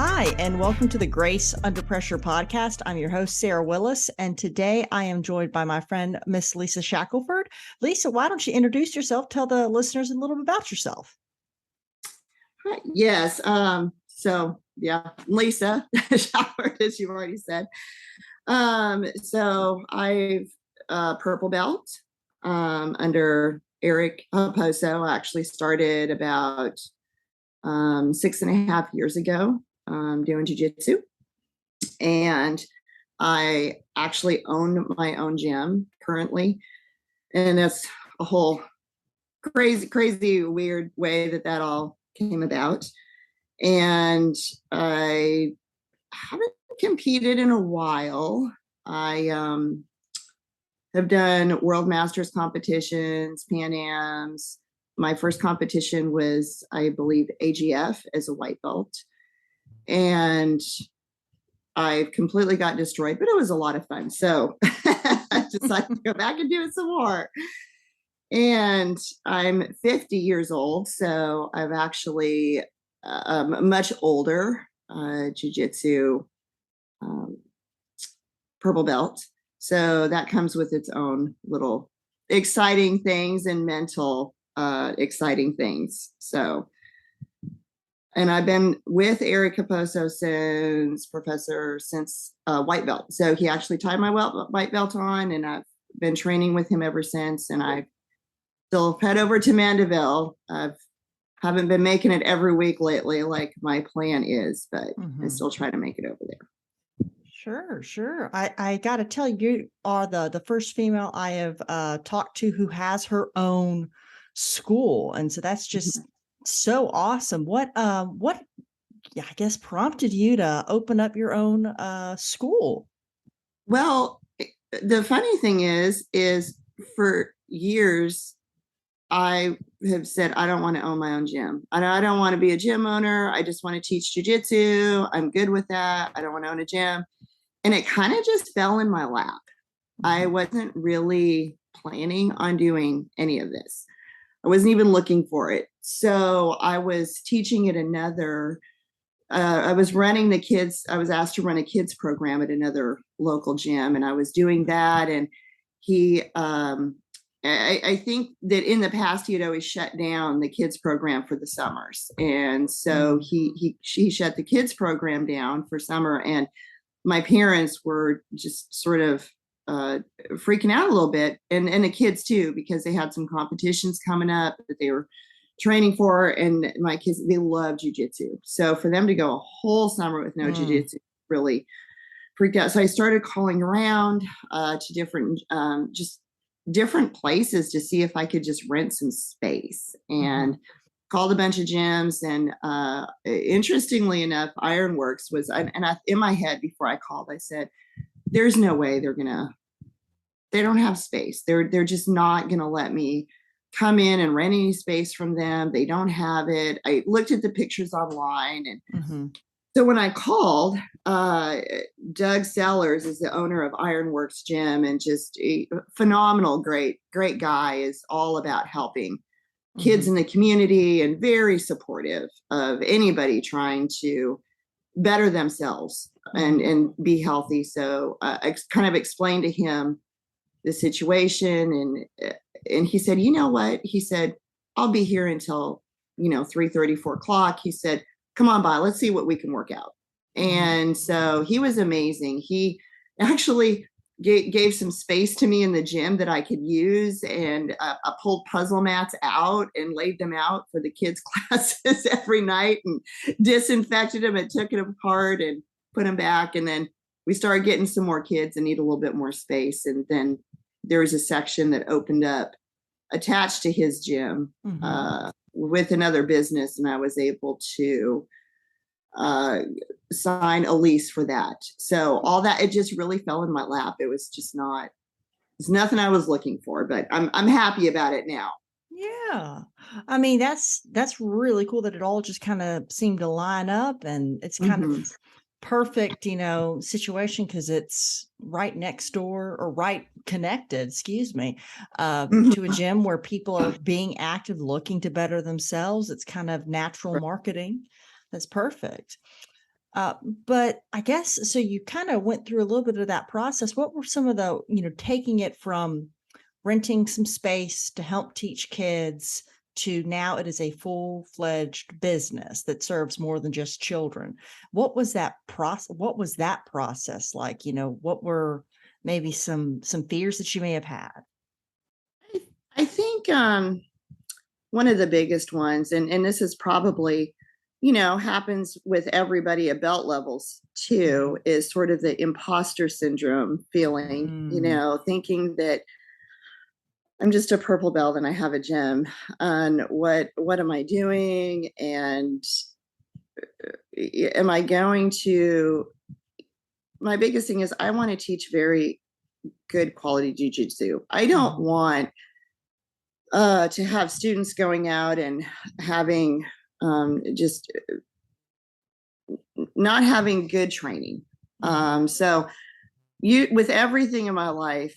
Hi, and welcome to the Grace Under Pressure podcast. I'm your host, Sarah Willis, and today I am joined by my friend, Miss Lisa Shackelford. Lisa, why don't you introduce yourself? Tell the listeners a little bit about yourself. Yes. Lisa Shackelford, as you've already said. So I've purple belt under Erick Raposo. I actually started about 6.5 years ago doing jiu-jitsu. And I actually own my own gym currently. And that's a whole crazy, weird way that all came about. And I haven't competed in a while. I have done World Masters competitions, Pan Ams. My first competition was, I believe, AGF as a white belt. And I completely got destroyed, but it was a lot of fun. So I decided to go back and do it some more. And I'm 50 years old, so I've actually much older jiu-jitsu purple belt. So that comes with its own little exciting things and mental exciting things. So, and I've been with Erick Raposo since white belt. So he actually tied my white belt on, and I've been training with him ever since. And I still head over to Mandeville. Haven't been making it every week lately, like my plan is, but I still try to make it over there. Sure. I got to tell you, you are the first female I have talked to who has her own school, and so that's just so awesome. What I guess prompted you to open up your own school? Well, the funny thing is for years I have said, I don't want to own my own gym. I don't want to be a gym owner. I just want to teach jiu-jitsu. I'm good with that. I don't want to own a gym. And it kind of just fell in my lap. I wasn't really planning on doing any of this. I wasn't even looking for it. So I was teaching at I was asked to run a kids program at another local gym, and I was doing that. And I think that in the past he had always shut down the kids program for the summers, and so she shut the kids program down for summer. And my parents were just sort of freaking out a little bit, and the kids too, because they had some competitions coming up that they were training for, and my kids, they love jiu-jitsu. So for them to go a whole summer with no jiu-jitsu really freaked out. So I started calling around to different places to see if I could just rent some space, and called a bunch of gyms. And interestingly enough, Ironworks was, in my head before I called, I said, there's no way they don't have space. They're just not going to let me come in and rent any space from them. They don't have it. I looked at the pictures online, and so when I called, Doug Sellers is the owner of Ironworks Gym, and just a phenomenal, great guy, is all about helping kids in the community and very supportive of anybody trying to better themselves and be healthy. So I kind of explained to him the situation, and he said, you know what? He said, I'll be here until 3:30, 4 o'clock. He said, come on by, let's see what we can work out. And so he was amazing. He actually gave some space to me in the gym that I could use, and I pulled puzzle mats out and laid them out for the kids' classes every night, and disinfected them and took it apart and put them back. And then we started getting some more kids and need a little bit more space. And then there was a section that opened up attached to his gym with another business, and I was able to sign a lease for that. So all that, it just really fell in my lap. It was just it's nothing I was looking for, but I'm happy about it now. Yeah. I mean, that's really cool that it all just kind of seemed to line up, and it's kind of perfect, situation, because it's right next door, or right connected, excuse me, to a gym where people are being active, looking to better themselves. It's kind of natural marketing. That's perfect. Uh, but I guess, so you kind of went through a little bit of that process. What were some of the, taking it from renting some space to help teach kids to now it is a full-fledged business that serves more than just children? What was that process like? What were maybe some fears that you may have had? I think one of the biggest ones, and this is probably, happens with everybody at belt levels too, is sort of the imposter syndrome feeling, thinking that I'm just a purple belt and I have a gym, and what am I doing? And am I going to, my biggest thing is I want to teach very good quality jujitsu. I don't want to have students going out and having just not having good training. So with everything in my life,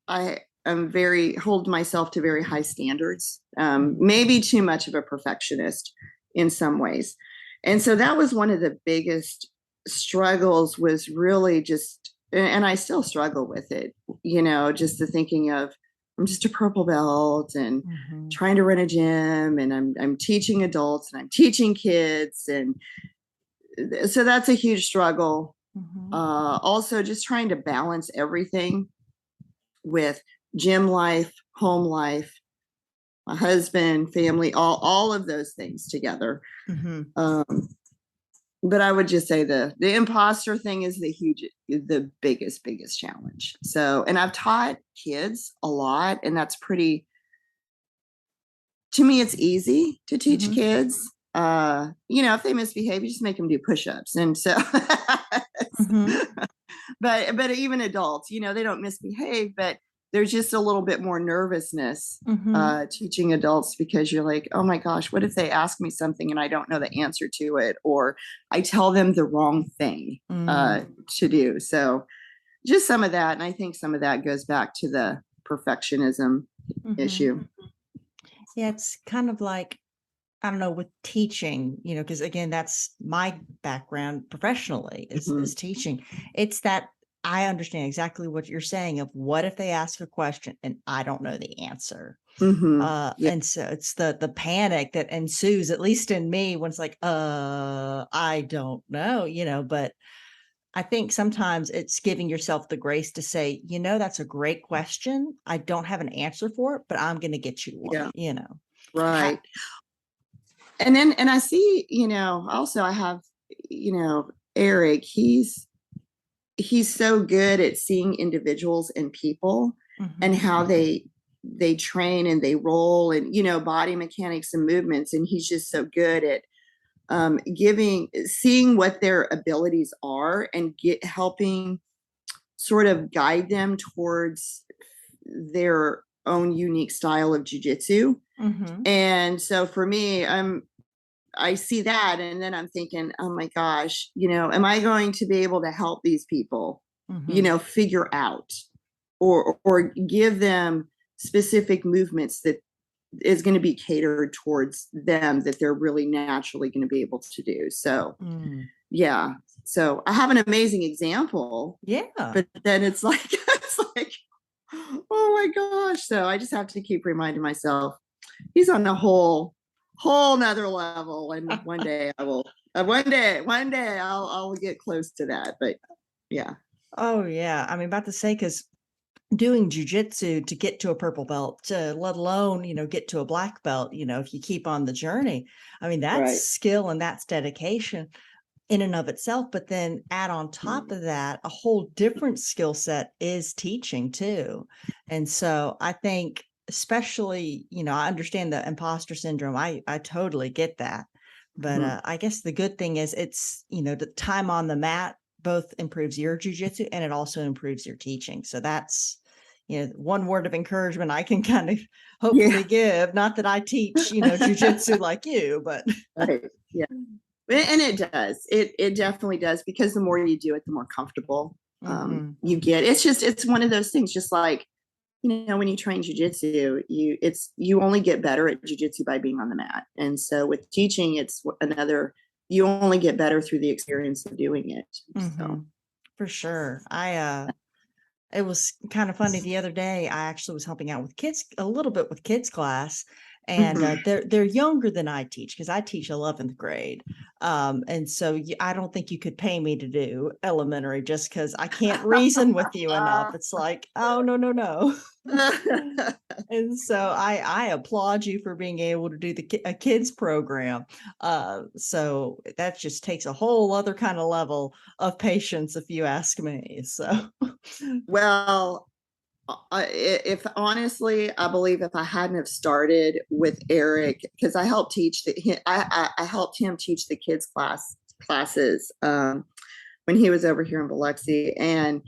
I am hold myself to very high standards, maybe too much of a perfectionist in some ways. And so that was one of the biggest struggles, was really just, and I still struggle with it, just the thinking of, I'm just a purple belt and trying to run a gym, and I'm teaching adults and I'm teaching kids. And so that's a huge struggle. Also just trying to balance everything with gym life, home life, my husband, family, all of those things together. But I would just say the imposter thing is the biggest challenge. So, and I've taught kids a lot, and that's pretty, to me, it's easy to teach kids. If they misbehave, you just make them do push-ups. And so, but even adults, they don't misbehave, but there's just a little bit more nervousness teaching adults, because you're like, oh my gosh, what if they ask me something and I don't know the answer to it, or I tell them the wrong thing to do. So just some of that. And I think some of that goes back to the perfectionism issue. Yeah, it's kind of like, I don't know, with teaching, because again, that's my background professionally is teaching. It's that I understand exactly what you're saying of, what if they ask a question and I don't know the answer? And so it's the panic that ensues, at least in me, when it's like, I don't know, but I think sometimes it's giving yourself the grace to say, that's a great question. I don't have an answer for it, but I'm going to get you one, Right. And I see, also I have, Eric, he's so good at seeing individuals and people and how they train and they roll, and, body mechanics and movements. And he's just so good at seeing what their abilities are, and helping sort of guide them towards their own unique style of jujitsu. And so for me, I see that, and then I'm thinking, oh my gosh, am I going to be able to help these people, figure out, or give them specific movements that is going to be catered towards them, that they're really naturally going to be able to do. So, yeah. So I have an amazing example. Yeah. But then it's like, oh my gosh. So I just have to keep reminding myself, he's on a whole nother level. And one day I'll get close to that. But yeah. Oh yeah. I'm about to say, because doing jujitsu to get to a purple belt, let alone, get to a black belt, if you keep on the journey, I mean, that's skill and that's dedication in and of itself. But then add on top of that, a whole different skill set is teaching too. And so I think, especially, I understand the imposter syndrome. I totally get that. But I guess the good thing is, it's, the time on the mat both improves your jujitsu and it also improves your teaching. So that's, one word of encouragement I can kind of hopefully give. Not that I teach, jujitsu like you, but yeah. And it does. It definitely does, because the more you do it, the more comfortable you get. It's one of those things, just like, when you train jujitsu, you only get better at jujitsu by being on the mat. And so with teaching, it's another you only get better through the experience of doing it. So For sure. It was kind of funny the other day. I actually was helping out with kids a little bit with kids class, and they're younger than I teach because I teach 11th grade. And so I don't think you could pay me to do elementary just because I can't reason with you enough. It's like, oh, no, no, no. And so I applaud you for being able to do a kids program. So that just takes a whole other kind of level of patience, if you ask me. So, well, if honestly, I believe if I hadn't have started with Erick, because I helped teach I helped him teach the kids classes when he was over here in Biloxi, and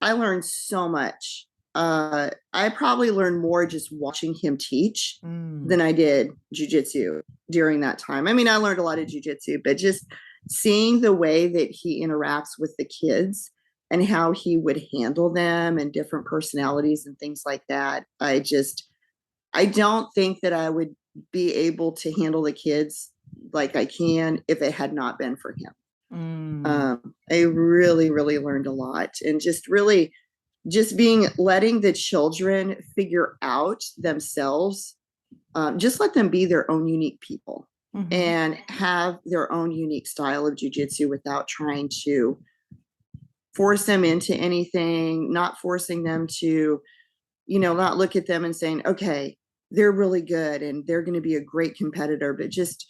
I learned so much. I probably learned more just watching him teach than I did jujitsu during that time. I mean, I learned a lot of jujitsu, but just seeing the way that he interacts with the kids and how he would handle them and different personalities and things like that. I don't think that I would be able to handle the kids like I can if it had not been for him. I really, really learned a lot, and letting the children figure out themselves, just let them be their own unique people and have their own unique style of jujitsu without trying to force them into anything, not forcing them to, not look at them and saying, okay, they're really good and they're going to be a great competitor, but just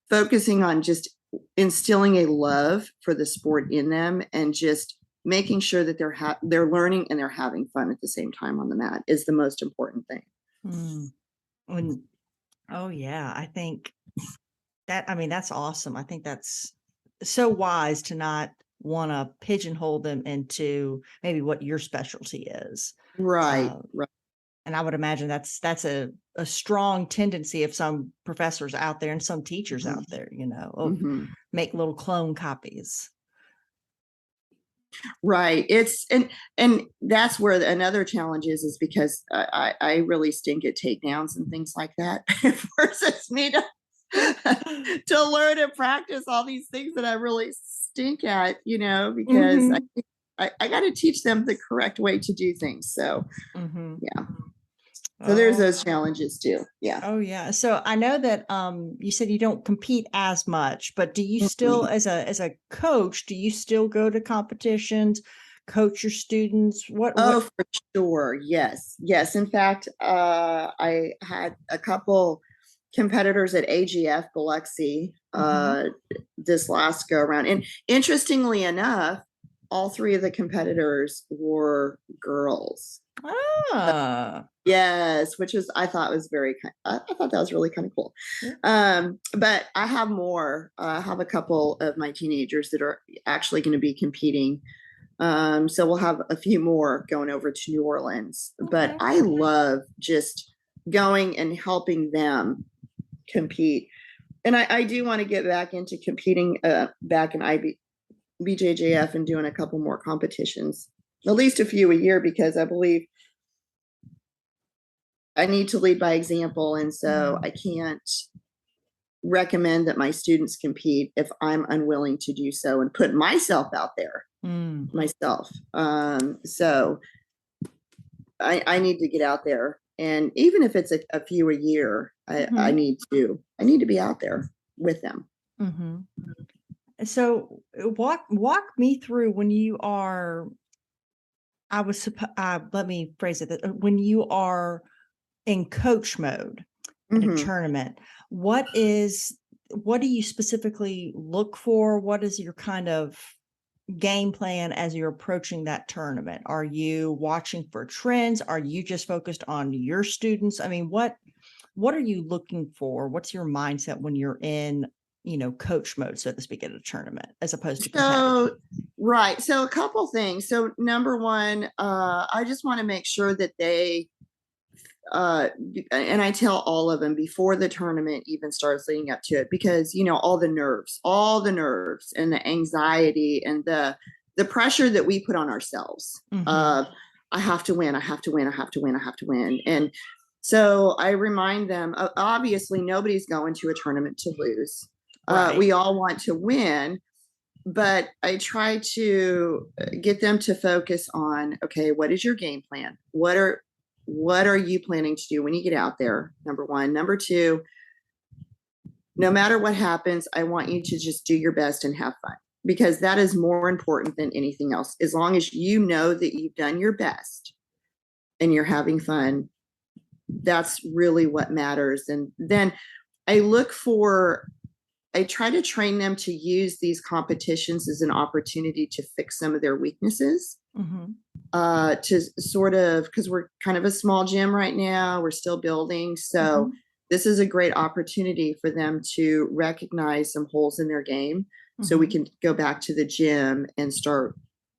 focusing on just instilling a love for the sport in them and just making sure that they're learning and they're having fun at the same time on the mat is the most important thing. Oh yeah, I think that's awesome. I think that's so wise to not want to pigeonhole them into maybe what your specialty is. Right. And I would imagine that's a strong tendency of some professors out there and some teachers out there, make little clone copies. Right. And that's where another challenge is because I really stink at takedowns and things like that. It forces me to learn and practice all these things that I really stink at, because I got to teach them the correct way to do things. So, yeah. So there's those challenges too. Yeah. Oh yeah. So I know that you said you don't compete as much, but do you still as a coach, do you still go to competitions, coach your students? For sure. Yes. Yes. In fact, I had a couple competitors at AGF Biloxi this last go around. And interestingly enough, all three of the competitors were girls. Yes, which I thought was I thought that was really kind of cool. But I have more. I have a couple of my teenagers that are actually going to be competing. So we'll have a few more going over to New Orleans. But I love just going and helping them compete. And I do want to get back into competing back in BJJF and doing a couple more competitions, at least a few a year, because I believe I need to lead by example. And so I can't recommend that my students compete if I'm unwilling to do so and put myself out there myself. So I need to get out there. And even if it's a few a year, I need to be out there with them. So walk me through when you are, let me phrase it, when you are in coach mode at a tournament, what do you specifically look for? What is your kind of game plan as you're approaching that tournament? Are you watching for trends? Are you just focused on your students? I mean, what are you looking for? What's your mindset when you're in, coach mode, so to speak, at a tournament as opposed to competitive? Right. So a couple things. So number one, I just want to make sure that they and I tell all of them before the tournament even starts leading up to it, because all the nerves and the anxiety and the pressure that we put on ourselves. I have to win. And so I remind them, obviously nobody's going to a tournament to lose. Right. We all want to win, but I try to get them to focus on, okay, what is your game plan? What are you planning to do when you get out there? Number one. Number two, no matter what happens, I want you to just do your best and have fun, because that is more important than anything else. As long as you know that you've done your best and you're having fun, that's really what matters. And then I try to train them to use these competitions as an opportunity to fix some of their weaknesses. Mm-hmm. To sort of, because we're kind of a small gym right now, we're still building. So Mm-hmm. this is a great opportunity for them to recognize some holes in their game. So we can go back to the gym and start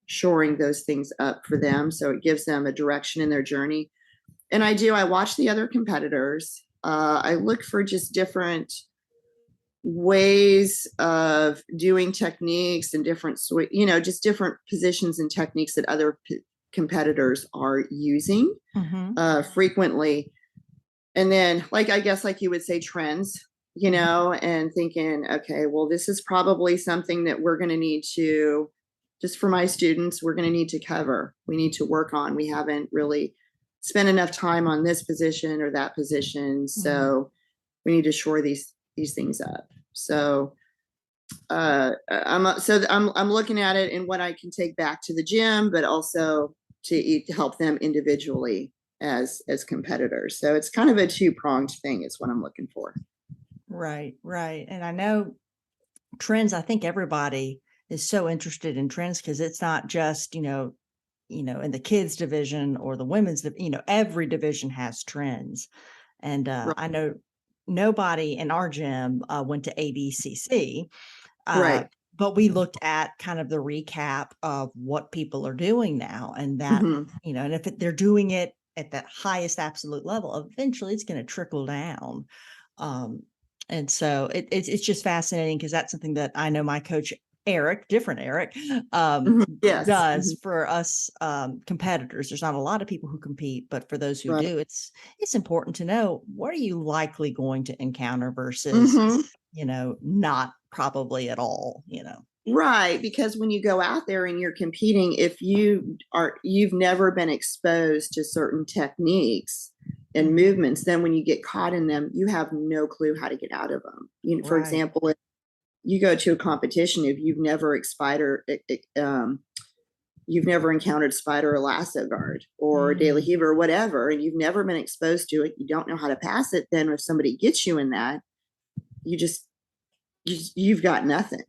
shoring those things up for them. So it gives them a direction in their journey. And I watch the other competitors. I look for just different ways of doing techniques and different, just different positions and techniques that other competitors are using frequently. And then, I guess, like you would say, trends, and thinking, okay, well, this is probably something that we're going to need to, just for my students, we're going to need to cover. We need to work on. We haven't really spent enough time on this position or that position. So we need to shore these things up. So I'm looking at it and what I can take back to the gym, but also to help them individually as competitors. So it's kind of a two-pronged thing is what I'm looking for. Right. And I know trends, I think everybody is so interested in trends because it's not just, in the kids division or the women's, every division has trends. And Right. I know nobody in our gym went to ABCC, Right. but we looked at kind of the recap of what people are doing now, and that, and if they're doing it at that highest absolute level, eventually it's going to trickle down. And so it's just fascinating because that's something that I know my coach Erick, different Erick, Yes. does for us competitors. There's not a lot of people who compete, but for those who Right. do, it's important to know what are you likely going to encounter versus, not probably at all, Right, because when you go out there and you're competing, if you've never been exposed to certain techniques and movements, then when you get caught in them, you have no clue how to get out of them. For example, if you go to a competition, if you've never encountered spider or lasso guard or daily heave or whatever, and you've never been exposed to it, you don't know how to pass it. Then if somebody gets you in that, you've got nothing.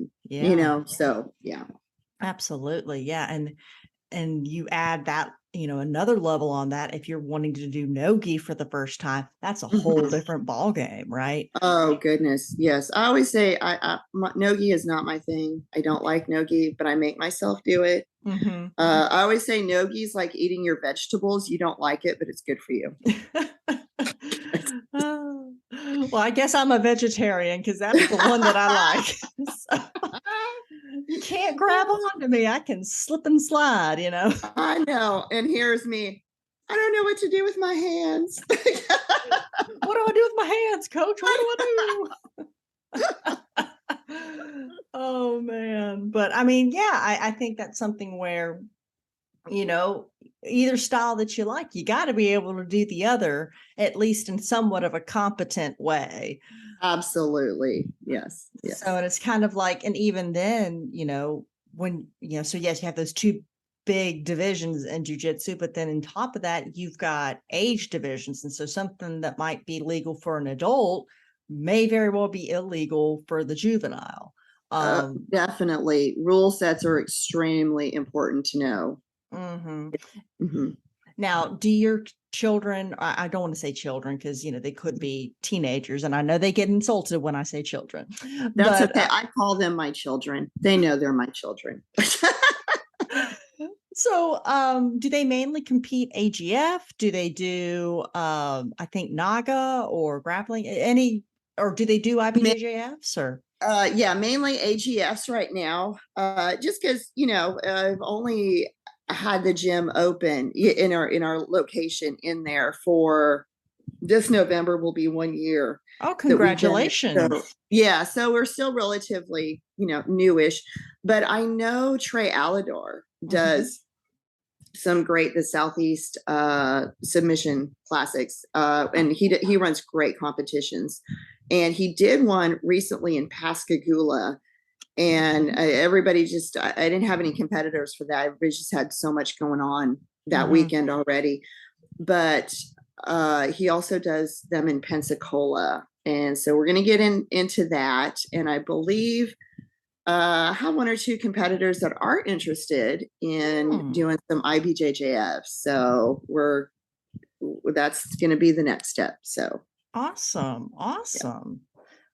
So yeah, absolutely. Yeah. And you add that, another level on that. If you're wanting to do no-gi for the first time, that's a whole different ball game, right? Oh goodness, yes. I always say no-gi is not my thing. I don't like no-gi, but I make myself do it. I always say no-gi is like eating your vegetables. You don't like it, but it's good for you. Well, I guess I'm a vegetarian because that's the one that I like. So, you can't grab on to me. I can slip and slide, I know. And here's me. I don't know what to do with my hands. What do I do with my hands, coach? What do I do? Oh man. But I mean, yeah, I think that's something where, either style that you like, you got to be able to do the other, at least in somewhat of a competent way. Absolutely. Yes. So, and it's kind of like, and even then, when, so yes, you have those two big divisions in jiu-jitsu, but then on top of that, you've got age divisions. And so something that might be legal for an adult may very well be illegal for the juvenile. Definitely. Rule sets are extremely important to know. Now, do your children, I don't want to say children because, they could be teenagers, and I know they get insulted when I say children. That's okay. I call them my children. They know they're my children. So, do they mainly compete AGF? Do they do, I think Naga or grappling? Or do they do IBJJFs or? Yeah, mainly AGFs right now. Just because I've only had the gym open in our location in there for this November will be 1 year Oh, that we've done it. So congratulations. yeah, so we're still relatively, newish, but I know Trey Alador does some great the Southeast submission classics, and he runs great competitions, and he did one recently in Pascagoula, and everybody just I didn't have any competitors for that. Everybody just had so much going on that weekend already, but he also does them in Pensacola, and so we're going to get into that, and I believe I have one or two competitors that are interested in doing some IBJJF. So that's going to be the next step. So Awesome. Awesome.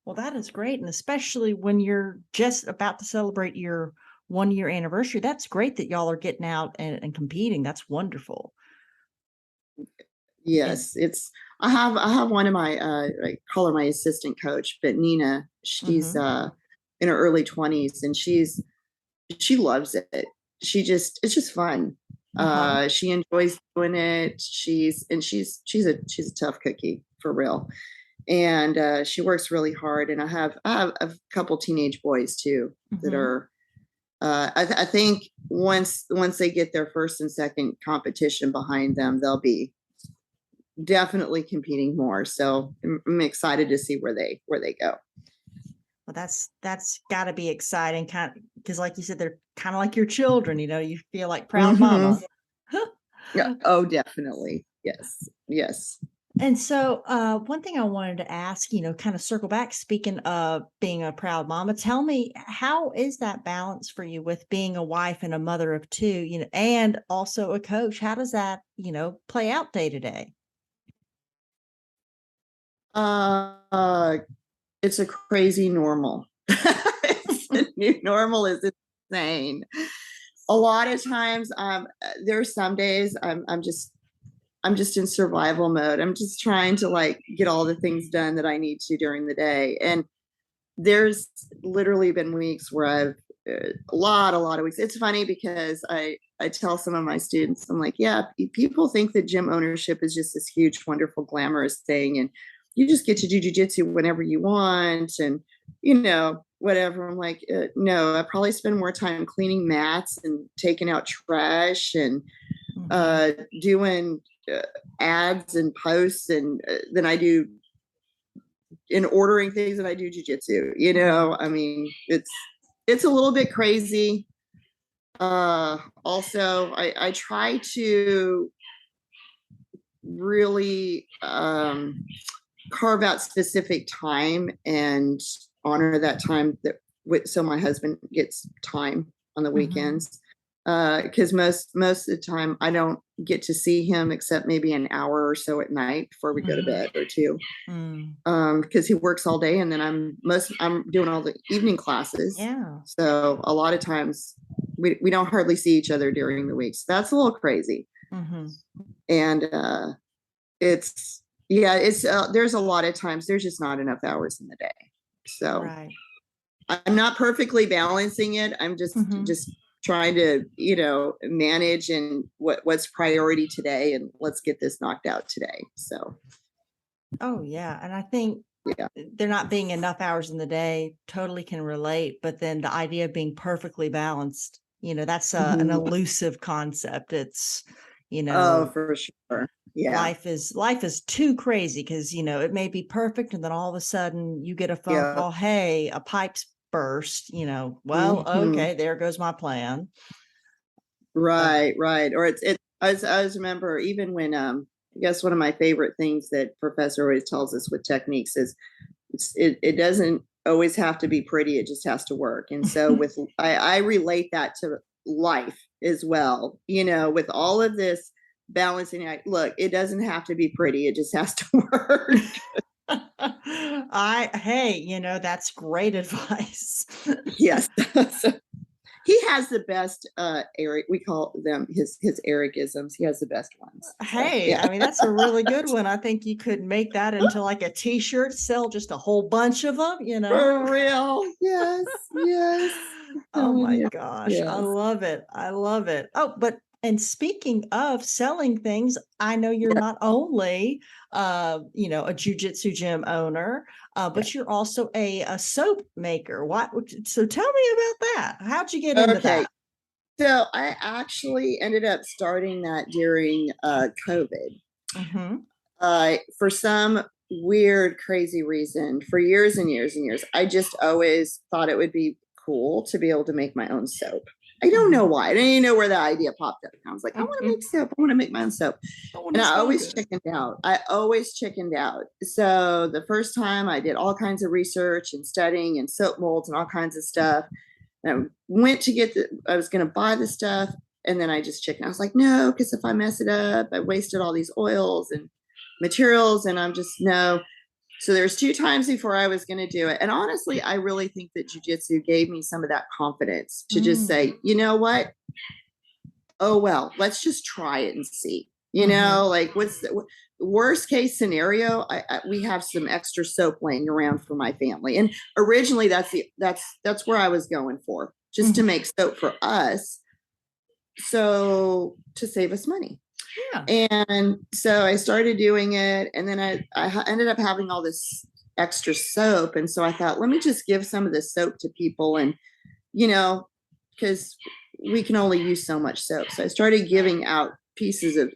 Well, that is great. And especially when you're just about to celebrate your 1 year anniversary, that's great that y'all are getting out and competing. That's wonderful. And yes, I have one of my I call her my assistant coach, but Nina, she's in her early 20s, and she loves it. It's just fun. She enjoys doing it. She's a tough cookie for real, and she works really hard. And I have a couple teenage boys too that are. I think once they get their first and second competition behind them, they'll be definitely competing more. So I'm excited to see where they go. Well, that's got to be exciting, kind because, like you said, they're kind of like your children. You feel like proud mama. Yeah. Oh, definitely. Yes. Yes. And so, one thing I wanted to ask, kind of circle back, speaking of being a proud mama, tell me, how is that balance for you with being a wife and a mother of two, and also a coach? How does that, play out day to day? It's a crazy normal. The new normal is insane. A lot of times, there are some days I'm just in survival mode. I'm just trying to get all the things done that I need to during the day. And there's literally been weeks where I've a lot of weeks. It's funny because I tell some of my students, I'm like, yeah, people think that gym ownership is just this huge, wonderful, glamorous thing, and you just get to do jujitsu whenever you want, and whatever. I'm like, no, I probably spend more time cleaning mats and taking out trash and doing ads and posts and than I do in ordering things than I do jujitsu. I mean, it's a little bit crazy. Also, I try to really carve out specific time and honor that time so my husband gets time on the weekends, because most of the time I don't get to see him except maybe an hour or so at night before we go to bed, or two, because he works all day, and then I'm doing all the evening classes. Yeah. So a lot of times we don't hardly see each other during the week. So that's a little crazy. And it's there's a lot of times there's just not enough hours in the day. So I'm not perfectly balancing it. I'm just trying to manage and what's priority today, and let's get this knocked out today. So oh yeah, and I think there not being enough hours in the day, totally can relate. But then the idea of being perfectly balanced, that's an elusive concept. It's oh, for sure. Yeah. Life is too crazy, because it may be perfect, and then all of a sudden you get a phone call, hey, a pipe's burst. Well, okay, there goes my plan. Right. Or I always remember, even when I guess one of my favorite things that Professor always tells us with techniques is it doesn't always have to be pretty, it just has to work. And so I relate that to life as well, with all of this balancing act. Look, it doesn't have to be pretty, it just has to work. That's great advice. Yes. So, he has the best Eric, we call them his Ericisms. He has the best ones. Hey, so, I mean, that's a really good one. I think you could make that into like a t-shirt, sell just a whole bunch of them, For real. Yes. Oh my gosh. Yes. I love it. Oh, but And speaking of selling things, I know you're not only, a jujitsu gym owner, but you're also a soap maker. So tell me about that. How'd you get into Okay. that? So I actually ended up starting that during COVID. Mm-hmm. For some weird, crazy reason, for years and years and years, I just always thought it would be cool to be able to make my own soap. I don't know why. I didn't even know where the idea popped up. I was like, I want to make soap. I want to make my own soap. And I always chickened out. So the first time I did all kinds of research and studying and soap molds and all kinds of stuff. And I went to I was going to buy the stuff. And then I just chickened. I was like, no, because if I mess it up, I wasted all these oils and materials. And I'm just, no. So there's 2 times before I was going to do it. And honestly, I really think that jiu-jitsu gave me some of that confidence to just say, you know what? Oh, well, let's just try it and see, like what's the worst case scenario? We have some extra soap laying around for my family. And originally that's where I was going for, just to make soap for us. So to save us money. Yeah. And so I started doing it, and then I ended up having all this extra soap. And so I thought, let me just give some of this soap to people, and, because we can only use so much soap. So I started giving out pieces of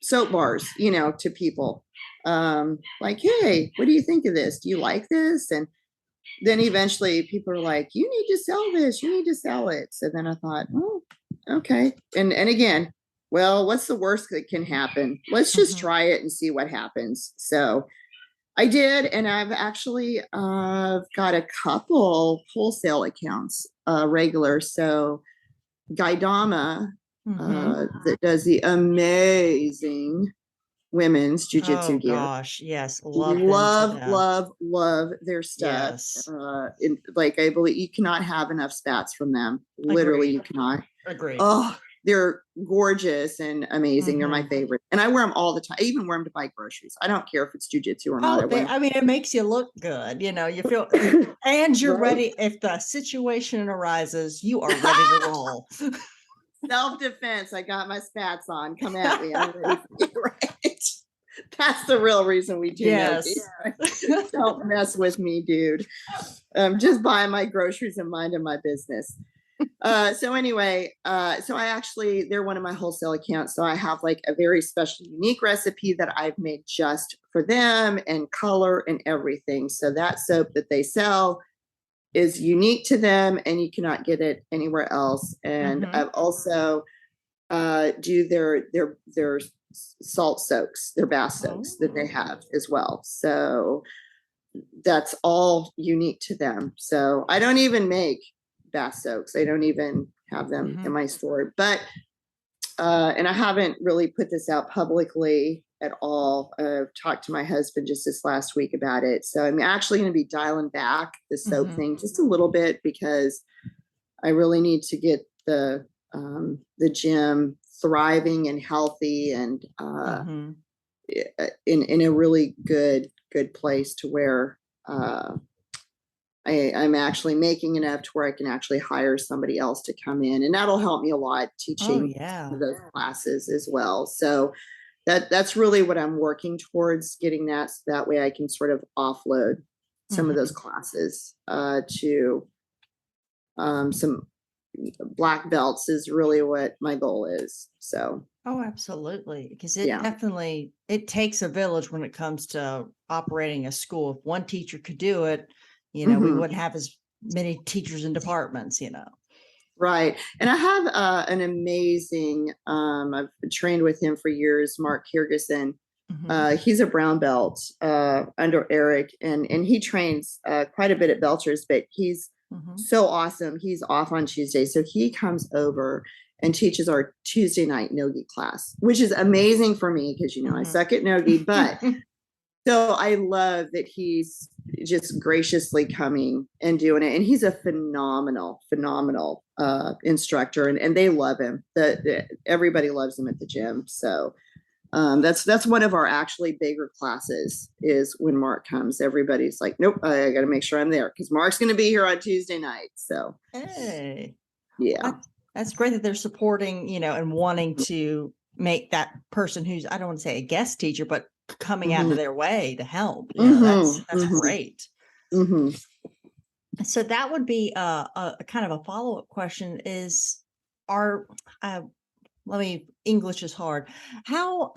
soap bars, to people. Like, hey, what do you think of this? Do you like this? And then eventually people are like, you need to sell this. You need to sell it. So then I thought, oh, okay. And again, well, what's the worst that can happen? Let's just try it and see what happens. So I did. And I've actually got a couple wholesale accounts, regular. So Gaidama, that does the amazing women's jiu-jitsu gear. Gosh, yes, love their stuff. Yes. I believe you cannot have enough spats from them. Literally, you cannot. Agreed. Oh, they're gorgeous and amazing. They're my favorite, and I wear them all the time. I even wear them to buy groceries. I don't care if it's jiu-jitsu or not. It makes you look good. You feel, and you're ready. If the situation arises, you are ready to roll. Self-defense. I got my spats on. Come at me. I'm ready for you, right? That's the real reason we do. Yes. Don't mess with me, dude. Just buying my groceries and minding my business. So anyway, they're one of my wholesale accounts. So I have like a very special, unique recipe that I've made just for them, and color and everything. So that soap that they sell is unique to them, and you cannot get it anywhere else. And I've also do their salt soaks, their bath soaks that they have as well. So that's all unique to them. So I don't even make bath soaks. I don't even have them in my store. But and I haven't really put this out publicly at all. I've talked to my husband just this last week about it. So I'm actually going to be dialing back the soap thing just a little bit, because I really need to get the gym thriving and healthy, and in a really good place to where I'm actually making enough to where I can actually hire somebody else to come in, and that'll help me a lot teaching those classes as well. So that's really what I'm working towards, getting that, so that way I can sort of offload some of those classes to some black belts is really what my goal is. So absolutely, because it takes a village when it comes to operating a school. If one teacher could do it, we wouldn't have as many teachers and departments. Right. And I have an amazing, I've trained with him for years, Mark Kirgison. He's a brown belt under Erick, and he trains quite a bit at Belchers, but he's so awesome. He's off on Tuesday. So he comes over and teaches our Tuesday night no-gi class, which is amazing for me because, I suck at no-gi, but so I love that he's just graciously coming and doing it. And he's a phenomenal instructor, and they love him. Everybody loves him at the gym. So that's one of our actually bigger classes, is when Mark comes. Everybody's like, nope, I got to make sure I'm there because Mark's going to be here on Tuesday night. So, hey, yeah. That's great that they're supporting, and wanting to make that person who's, I don't want to say a guest teacher, but coming out Mm-hmm. of their way to help. Mm-hmm. That's great. Mm-hmm. So that would be a kind of a follow-up question is, are let me, English is hard. How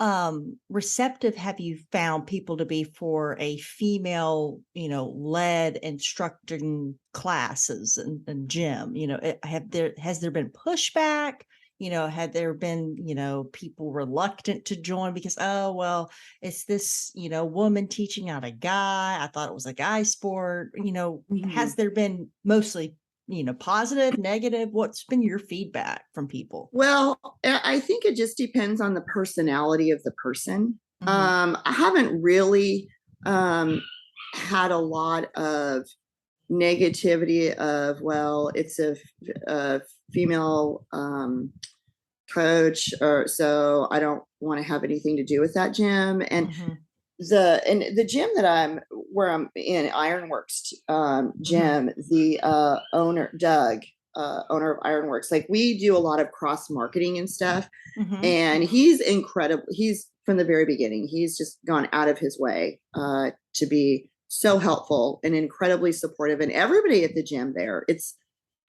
receptive have you found people to be for a female, led instructing classes and gym? Has there been pushback? Had there been, people reluctant to join because, oh, well, it's this, woman teaching out a guy. I thought it was a guy sport. Mm-hmm. Has there been mostly, positive, negative? What's been your feedback from people? Well, I think it just depends on the personality of the person. Mhm. I haven't really had a lot of negativity of, well, it's a female coach, or so I don't want to have anything to do with that gym. And Mhm. the gym that I'm in, Ironworks Mhm. gym, the owner Doug, owner of Ironworks, like we do a lot of cross marketing and stuff, Mhm. and he's incredible. He's from the very beginning, he's just gone out of his way to be so helpful and incredibly supportive, and everybody at the gym there, it's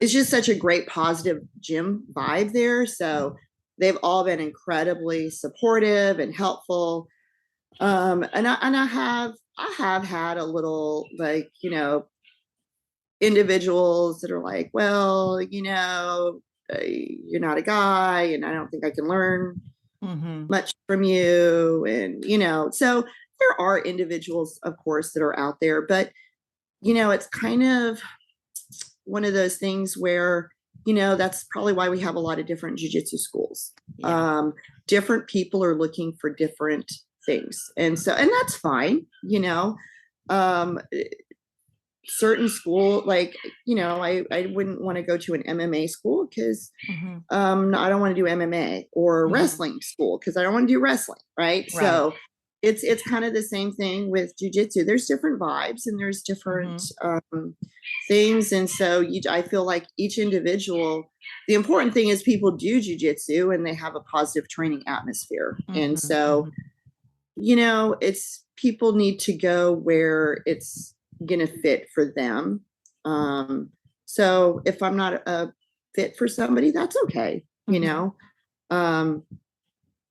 just such a great positive gym vibe there. So they've all been incredibly supportive and helpful. And I have had a little, like, individuals that are like, well, you're not a guy, and I don't think I can learn Mhm. much from you. And, so there are individuals, of course, that are out there, but, it's kind of one of those things where, that's probably why we have a lot of different jujitsu schools. Yeah. Different people are looking for different things. And that's fine. Um, certain school, like, I wouldn't want to go to an MMA school because Mhm. I don't want to do MMA, or Mhm. wrestling school because I don't want to do wrestling, right? Right. So it's kind of the same thing with jujitsu. There's different vibes and there's different Mhm. things, and so I feel like each individual. The important thing is people do jujitsu and they have a positive training atmosphere, and Mhm. so Mhm. it's people need to go where it's gonna fit for them. So if I'm not a fit for somebody, that's okay. Mhm. Um,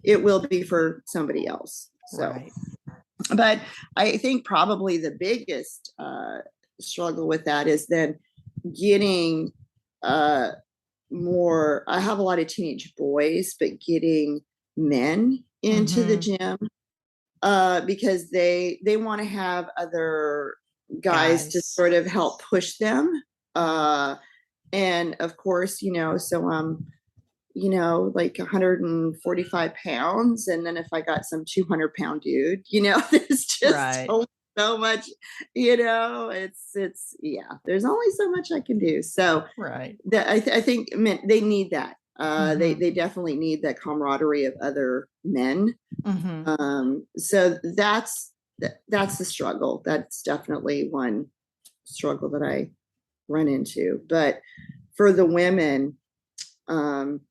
it will be for somebody else. So, Right. but I think probably the biggest struggle with that is then getting uh, more. I have a lot of teenage boys, but getting men into the Mhm. gym because they want to have other guys to Guys. sort of help push them. Mhm. Uh, and of course, so like 145 pounds. And then if I got some 200-pound dude, there's just Right. so much, yeah, there's only so much I can do. So Right. I think men, they need that. Mhm. They definitely need that camaraderie of other men. Mhm. So that's the struggle. That's definitely one struggle that I run into. But for the women, um,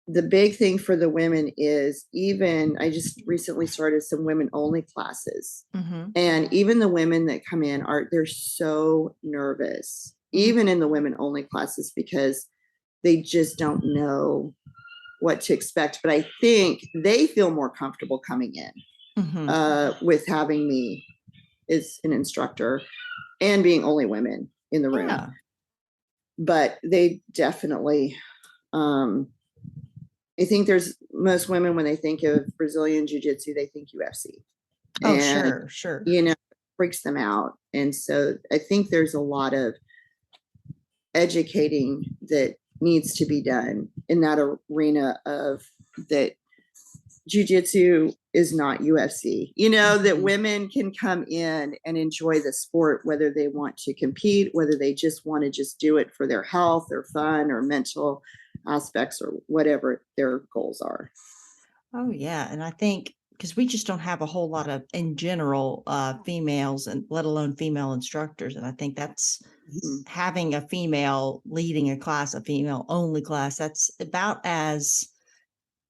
the big thing for the women is, even I just recently started some women only classes. Mhm. And even the women that come in they're so nervous, Mhm. even in the women only classes, because they just don't know what to expect. But I think they feel more comfortable coming in Mhm. with having me as an instructor and being only women in the room. Yeah. But they definitely, um, I think there's most women, when they think of Brazilian Jiu Jitsu, they think UFC. Oh, And, sure, sure. it freaks them out. And so I think there's a lot of educating that needs to be done in that arena of that jiu-jitsu is not UFC, that Mhm. women can come in and enjoy the sport, whether they want to compete, whether they just want to just do it for their health or fun or mental aspects or whatever their goals are. Oh, yeah, and I think because we just don't have a whole lot of, in general, females, and let alone female instructors. And I think that's having a female leading a class, a female only class, that's about as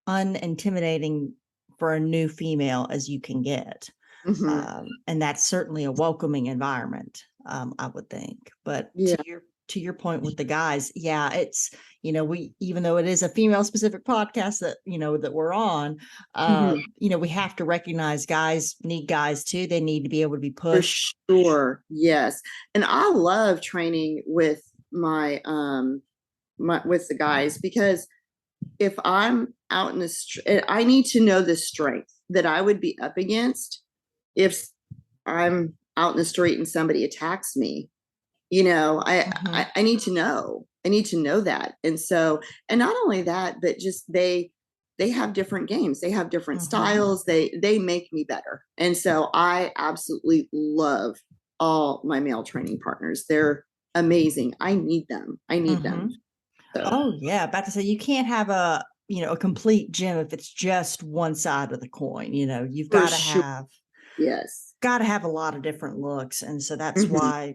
unintimidating for a new female as you can get. And that's certainly a welcoming environment, I would think. But to your point with the guys, yeah, it's, we, even though it is a female specific podcast that, that we're on, we have to recognize guys need guys too. They need to be able to be pushed. For sure. Yes. And I love training with my with the guys, because if I'm out in the street, I need to know the strength that I would be up against if I'm out in the street and somebody attacks me. I need to know. I need to know that. And so, and not only that, but just they have different games. They have different styles. They make me better. And so I absolutely love all my male training partners. They're amazing. I need them. So. Oh yeah. About to say, you can't have a complete gym if it's just one side of the coin. You've got to have, got to have a lot of different looks. And so that's why,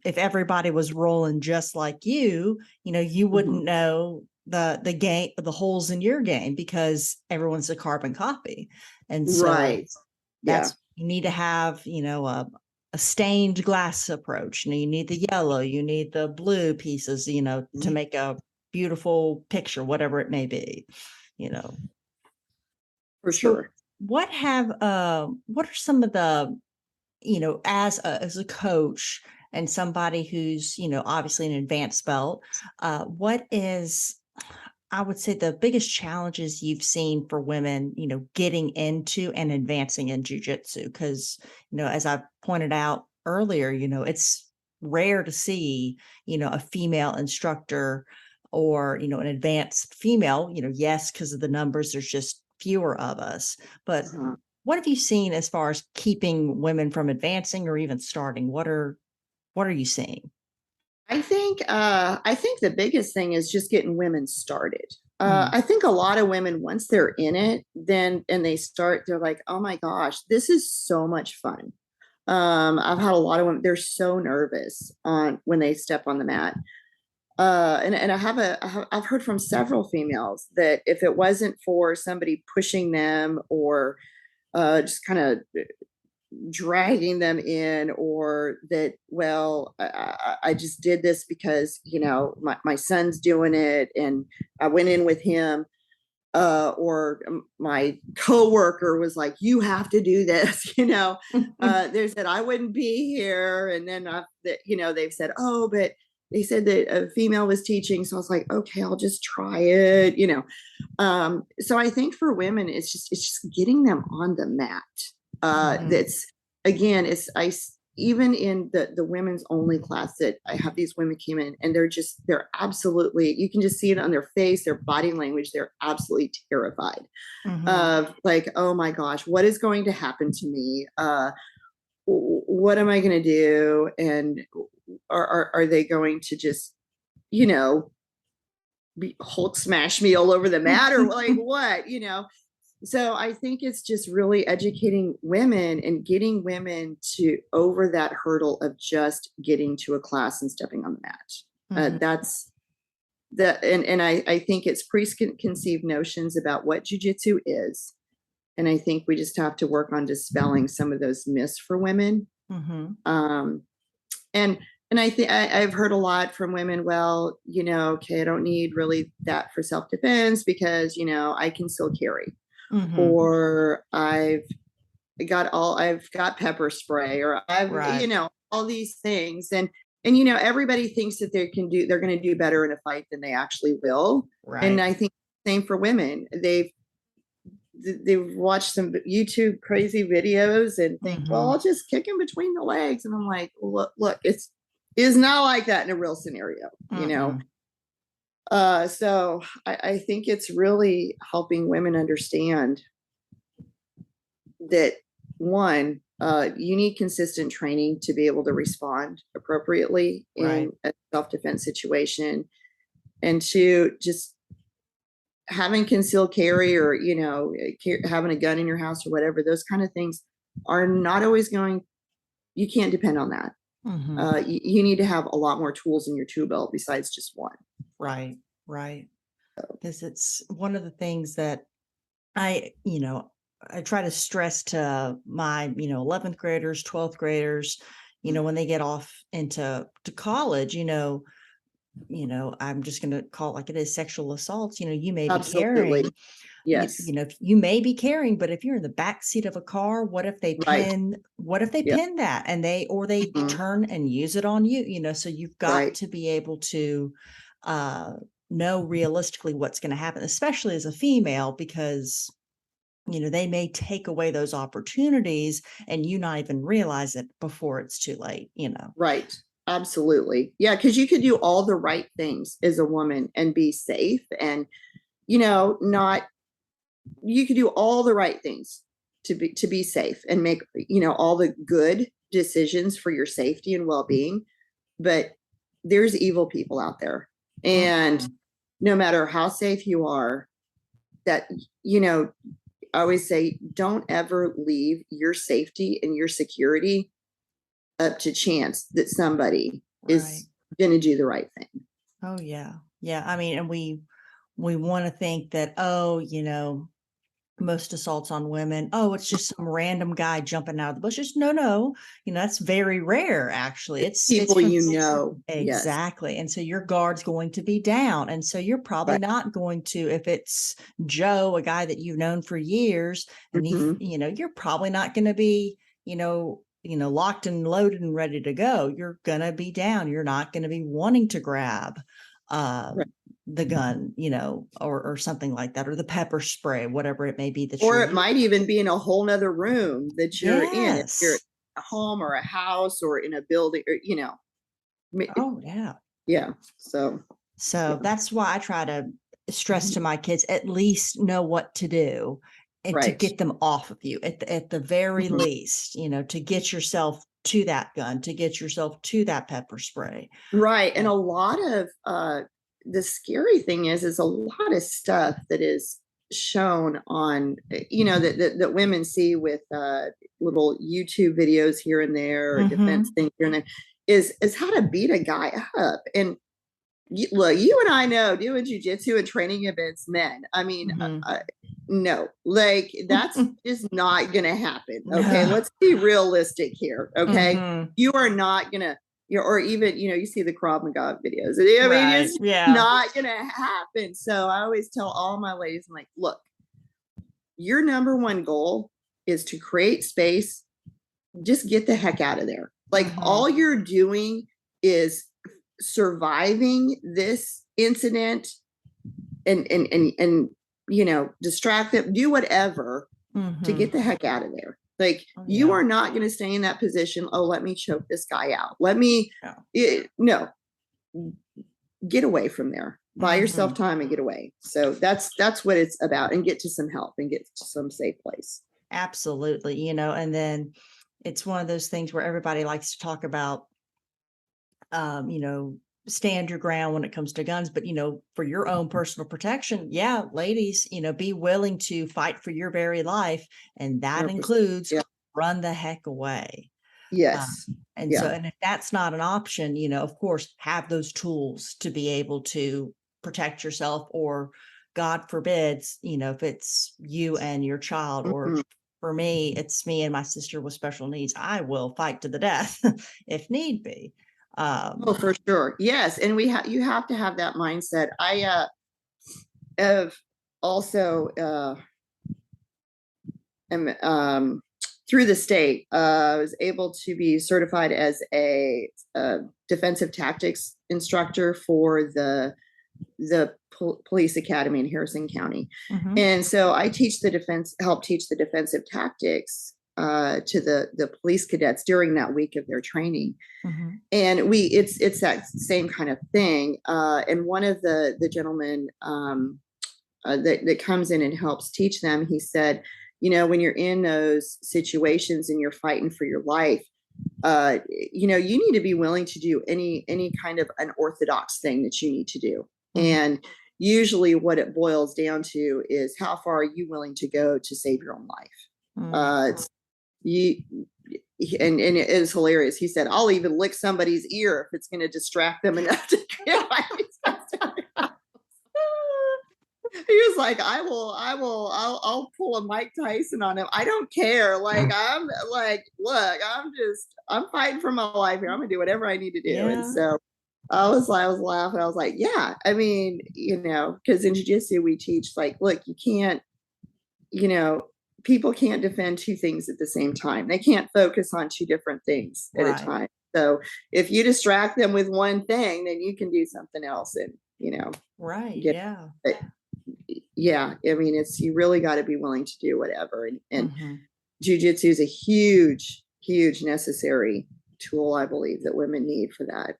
if everybody was rolling just like you wouldn't know the game, the holes in your game, because everyone's a carbon copy. And so that's, you need to have, a stained glass approach. You need the yellow, you need the blue pieces, to make a beautiful picture, whatever it may be, For sure. What are some of the, as a coach and somebody who's, obviously an advanced belt, what is, I would say, the biggest challenges you've seen for women, getting into and advancing in jiu-jitsu? Because, as I pointed out earlier, it's rare to see, a female instructor or, an advanced female, yes, because of the numbers, there's just fewer of us. But what have you seen as far as keeping women from advancing or even starting? What are you seeing? I think the biggest thing is just getting women started. I think a lot of women, once they're in it, then and they start, they're like, oh my gosh, this is so much fun. I've had a lot of women, they're so nervous when they step on the mat. And I've heard from several females that if it wasn't for somebody pushing them or just kind of dragging them in, or that, well, I just did this because, my son's doing it and I went in with him, or my coworker was like, you have to do this, they said I wouldn't be here. And then, they've said, oh, but they said that a female was teaching. So I was like, okay, I'll just try it, So I think for women, it's just getting them on the mat. That's, again, even in the women's only class that I have, these women came in and they're absolutely, you can just see it on their face, their body language. They're absolutely terrified of like, oh my gosh, what is going to happen to me? What am I going to do? And are they going to just, Hulk smash me all over the mat, or like what, So I think it's just really educating women and getting women to over that hurdle of just getting to a class and stepping on the mat. That's and I think it's preconceived notions about what jiu-jitsu is. And I think we just have to work on dispelling some of those myths for women. And I think I've heard a lot from women, well, okay, I don't need really that for self-defense because, I can still carry. Or I've got pepper spray, or I've, all these things. And everybody thinks that they're going to do better in a fight than they actually will. Right. And I think same for women. They've watched some YouTube crazy videos and think, well, I'll just kick him between the legs. And I'm like, look, it's not like that in a real scenario, So I think it's really helping women understand that, one, you need consistent training to be able to respond appropriately in a self-defense situation. And two, just having concealed carry or, having a gun in your house or whatever, those kind of things are not always you can't depend on that. You need to have a lot more tools in your tool belt besides just one. Right. Because it's one of the things that I try to stress to my, 11th graders, 12th graders, when they get off into college, I'm just going to call it like it is, sexual assaults. You may be Absolutely. carrying, Yes. you may be carrying, but if you're in the back seat of a car, what if they Right. pin that and they turn and use it on you, so you've got to be able to know realistically what's going to happen, especially as a female, because they may take away those opportunities and you not even realize it before it's too late. Right. Absolutely. Yeah, because you could do all the right things as a woman and be safe, and not you could do all the right things to be safe and make all the good decisions for your safety and well-being. But there's evil people out there, and no matter how safe you are, that I always say, don't ever leave your safety and your security up to chance that somebody is going to do the right thing. Oh yeah. I mean, and we want to think that, most assaults on women, it's just some random guy jumping out of the bushes. No, that's very rare. Actually, it's people, exactly. Yes. And so your guard's going to be down, and so you're probably not going to, if it's Joe, a guy that you've known for years, and you're probably not going to be, locked and loaded and ready to go. You're going to be down. You're not going to be wanting to grab the gun, or something like that, or the pepper spray, whatever it may be or it might even be in a whole nother room that you're in. If you're at a home or a house or in a building, or Oh yeah. Yeah. So that's why I try to stress to my kids, at least know what to do and to get them off of you at the very least, to get yourself to that gun, to get yourself to that pepper spray. Right. And a lot of the scary thing is a lot of stuff that is shown on, that women see with little YouTube videos here and there, or defense things here and there, is how to beat a guy up. And look, you and I know, doing jujitsu and training against men, I mean, no, like that's just not gonna happen. Okay, let's be realistic here. Okay, you are not gonna, or even you see the Krav Maga videos. I mean, it's not gonna happen. So I always tell all my ladies, I'm like, look, your number one goal is to create space. Just get the heck out of there. Like all you're doing is surviving this incident and distract them, do whatever to get the heck out of there. Like you are not going to stay in that position. Oh, let me choke this guy out. Let me, no, get away from there. Buy yourself time and get away. So that's what it's about, and get to some help and get to some safe place. Absolutely. And then it's one of those things where everybody likes to talk about, stand your ground when it comes to guns, but for your own personal protection, ladies, be willing to fight for your very life, and that 100%. Includes run the heck away. Yes. And so, and if that's not an option, of course, have those tools to be able to protect yourself, or God forbids, if it's you and your child, or for me, it's me and my sister with special needs, I will fight to the death if need be. Oh, for sure. Yes. And you have to have that mindset. I have also am through the state, was able to be certified as a defensive tactics instructor for the police academy in Harrison County. And so I help teach the defensive tactics to the police cadets during that week of their training. And it's that same kind of thing. And one of the gentlemen that comes in and helps teach them, he said, when you're in those situations and you're fighting for your life, you need to be willing to do any kind of unorthodox thing that you need to do. And usually what it boils down to is how far are you willing to go to save your own life. It's you, and it is hilarious. He said, I'll even lick somebody's ear if it's going to distract them enough to get my he was like, I'll pull a Mike Tyson on him. I don't care. Like, I'm like, look, I'm fighting for my life here. I'm gonna do whatever I need to do. And so I was laughing. I was like, yeah, I mean, because in jiu-jitsu we teach, like, look, you can't, people can't defend two things at the same time. They can't focus on two different things at a time. So if you distract them with one thing, then you can do something else and, yeah, I mean, you really got to be willing to do whatever. And jiu-jitsu is a huge, huge necessary tool, I believe, that women need for that.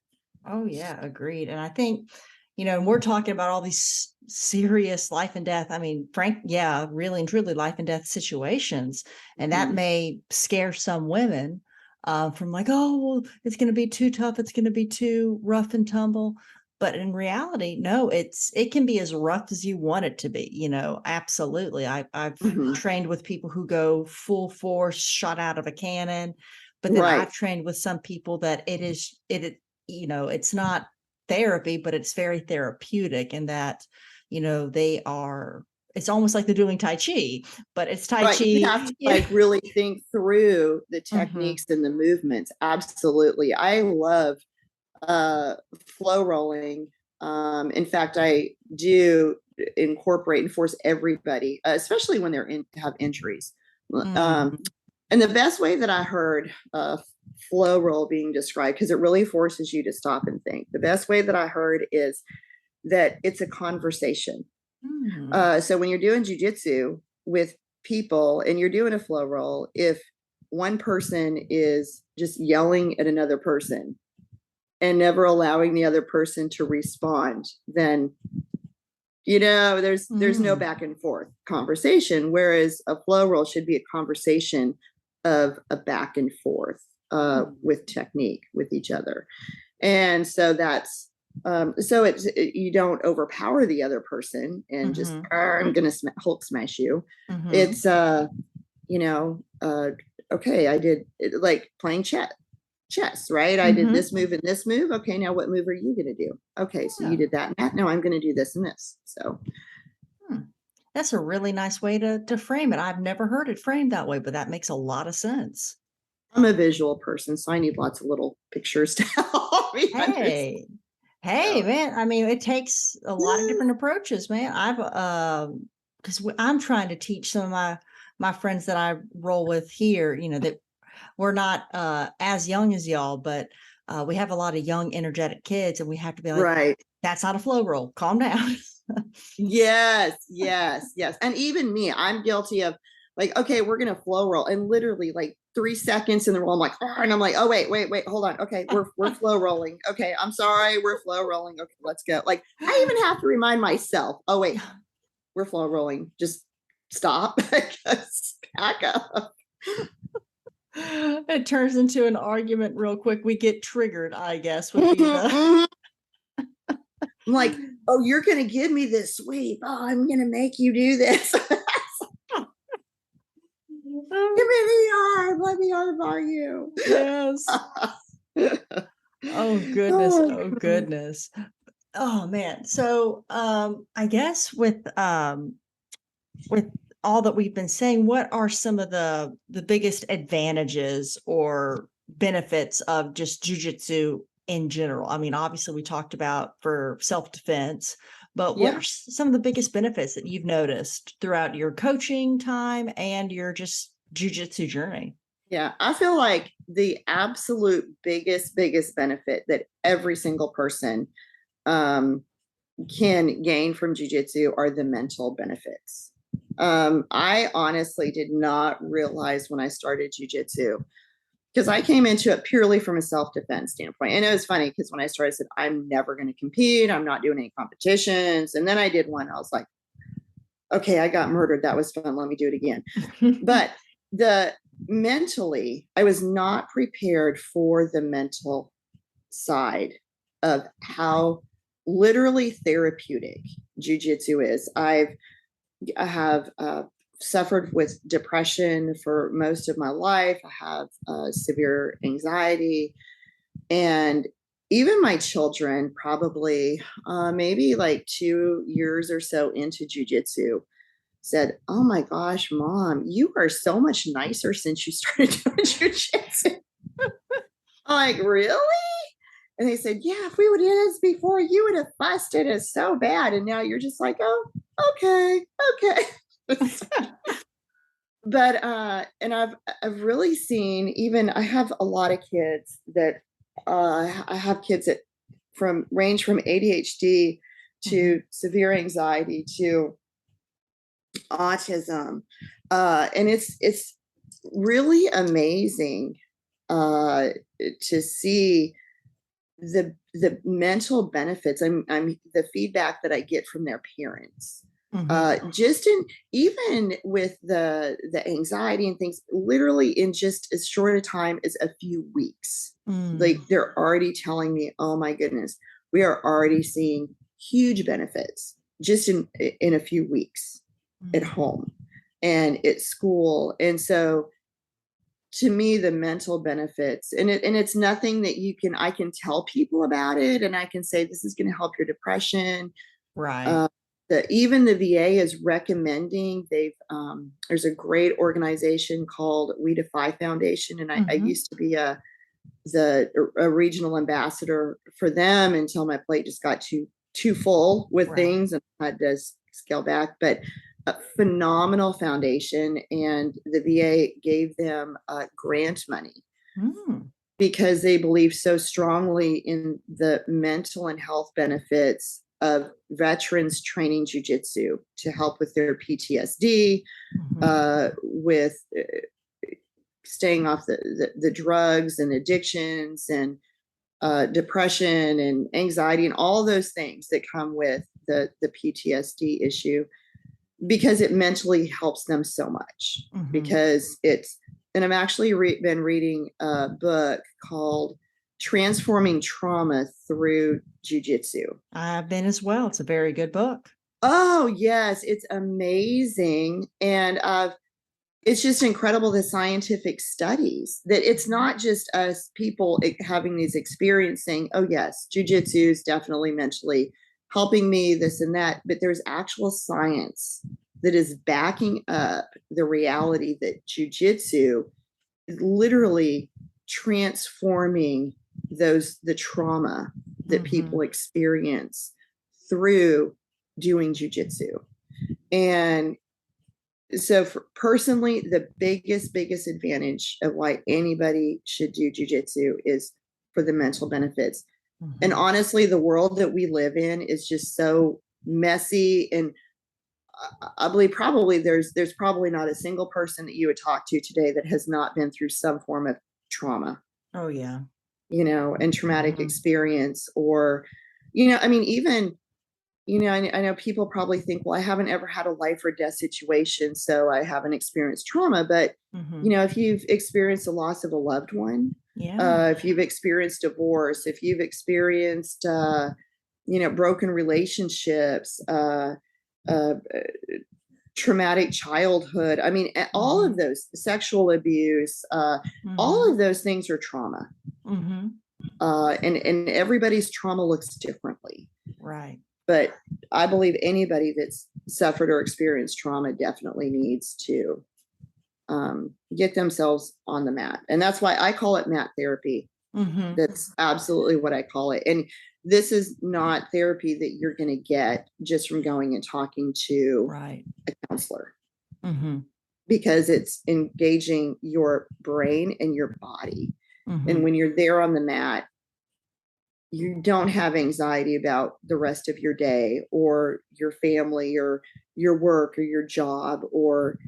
Oh, yeah, agreed. And I think, we're talking about all these serious life and death. I mean, really and truly life and death situations. And that may scare some women from like, oh, well, it's going to be too tough. It's going to be too rough and tumble. But in reality, no, it can be as rough as you want it to be, absolutely. I've trained with people who go full force, shot out of a cannon, but then I've trained with some people that it's not therapy, but it's very therapeutic in that, it's almost like they're doing Tai Chi, but it's Tai Chi. You have to really think through the techniques and the movements. Absolutely. I love flow rolling. In fact, I do incorporate and force everybody, especially when they're have injuries. And the best way that I heard flow roll being described, because it really forces you to stop and think. The best way that I heard is that it's a conversation. So when you're doing jiu-jitsu with people and you're doing a flow roll, if one person is just yelling at another person and never allowing the other person to respond, then there's no back and forth conversation. Whereas a flow roll should be a conversation of a back and forth with technique with each other. And so that's so you don't overpower the other person and just I'm gonna Hulk smash you. It's okay, I did like playing chess, right? I did this move and this move. Okay, now what move are you going to do? Okay, so you did that and that. No, I'm going to do this and this. So that's a really nice way to frame it. I've never heard it framed that way, but that makes a lot of sense. I'm a visual person, so I need lots of little pictures to help me understand. Hey, man. I mean, it takes a lot of different approaches, man. Because I'm trying to teach some of my friends that I roll with here, that we're not as young as y'all, but we have a lot of young, energetic kids, and we have to be like, that's not a flow roll. Calm down. Yes. And even me, I'm guilty of like, okay, we're going to flow roll. And literally like 3 seconds in the roll, I'm like, oh, and I'm like, oh, wait, hold on. Okay, we're flow rolling. Okay, I'm sorry, we're flow rolling. Okay, let's go. Like, I even have to remind myself, oh, wait, we're flow rolling. Just stop. Back up. It turns into an argument real quick. We get triggered, I guess, would be the I'm like, oh, you're gonna give me this sweep. Oh, I'm gonna make you do this. Give me the arm. Let me armbar you. Yes. Oh goodness. Oh goodness. Oh man. So I guess with all that we've been saying, what are some of the biggest advantages or benefits of just jiu-jitsu in general? I mean, obviously we talked about for self-defense, but what are some of the biggest benefits that you've noticed throughout your coaching time and your just jiu-jitsu journey? Yeah, I feel like the absolute biggest benefit that every single person can gain from jiu-jitsu are the mental benefits. I honestly did not realize when I started jiu-jitsu, because I came into it purely from a self-defense standpoint. And it was funny because when I started, I said, I'm never going to compete. I'm not doing any competitions. And then I did one. I was like, okay, I got murdered. That was fun. Let me do it again. But mentally, I was not prepared for the mental side of how literally therapeutic jiu-jitsu is. I have suffered with depression for most of my life. I have severe anxiety, and even my children, probably maybe like 2 years or so into jiu-jitsu, said, "Oh my gosh, Mom, you are so much nicer since you started doing jiu-jitsu." I'm like, "Really?" And they said, "Yeah, if we would have done this before, you would have fussed at us so bad. And now you're just like, oh, okay, okay." But and I've really seen, even I have a lot of kids that I have kids that range from ADHD to severe anxiety to autism. And it's really amazing to see the mental benefits. I'm the feedback that I get from their parents. Just in, even with the anxiety and things, literally in just as short a time as a few weeks, like they're already telling me, "Oh my goodness, we are already seeing huge benefits just in a few weeks at home and at school." And so to me, the mental benefits, and it's nothing that I can tell people about it and I can say this is going to help your depression. Right. Even the VA is recommending. There's a great organization called We Defy Foundation, and I used to be a regional ambassador for them until my plate just got too full with things and I had to scale back. But a phenomenal foundation, and the VA gave them grant money because they believe so strongly in the mental and health benefits of veterans training jiu-jitsu to help with their PTSD, with staying off the drugs and addictions and depression and anxiety and all those things that come with the PTSD issue, because it mentally helps them so much. Because and I've actually been reading a book called Transforming Trauma Through Jiu-Jitsu. I've been as well. It's a very good book. Oh yes, it's amazing. And it's just incredible, the scientific studies, that it's not just us people having these experiences saying, "Oh yes, jiu-jitsu is definitely mentally helping me, this and that," but there's actual science that is backing up the reality that jiu-jitsu is literally transforming the trauma that people experience through doing jiu-jitsu. And so personally, the biggest advantage of why anybody should do jiu-jitsu is for the mental benefits. And honestly, the world that we live in is just so messy, and I believe probably there's probably not a single person that you would talk to today that has not been through some form of trauma. Oh yeah. And traumatic experience, or I mean, even I know people probably think, well, I haven't ever had a life or death situation, so I haven't experienced trauma. But if you've experienced the loss of a loved one, if you've experienced divorce, if you've experienced broken relationships, traumatic childhood, I mean, all of those, sexual abuse, all of those things are trauma. And everybody's trauma looks differently. Right. But I believe anybody that's suffered or experienced trauma definitely needs to get themselves on the mat. And that's why I call it mat therapy. That's absolutely what I call it. And this is not therapy that you're going to get just from going and talking to a counselor, because it's engaging your brain and your body. And when you're there on the mat, you don't have anxiety about the rest of your day or your family or your work or your job, or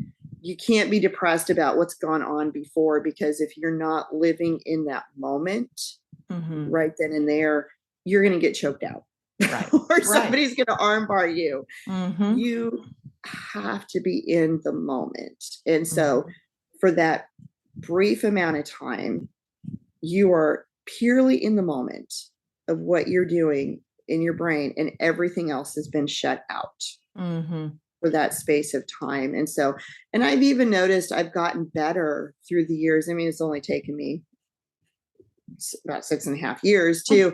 you can't be depressed about what's gone on before, because if you're not living in that moment right then and there, you're going to get choked out, or somebody's going to armbar you. You have to be in the moment. And so for that brief amount of time, you are purely in the moment of what you're doing in your brain, and everything else has been shut out for that space of time. And so, and I've even noticed I've gotten better through the years. I mean, it's only taken me about 6.5 years to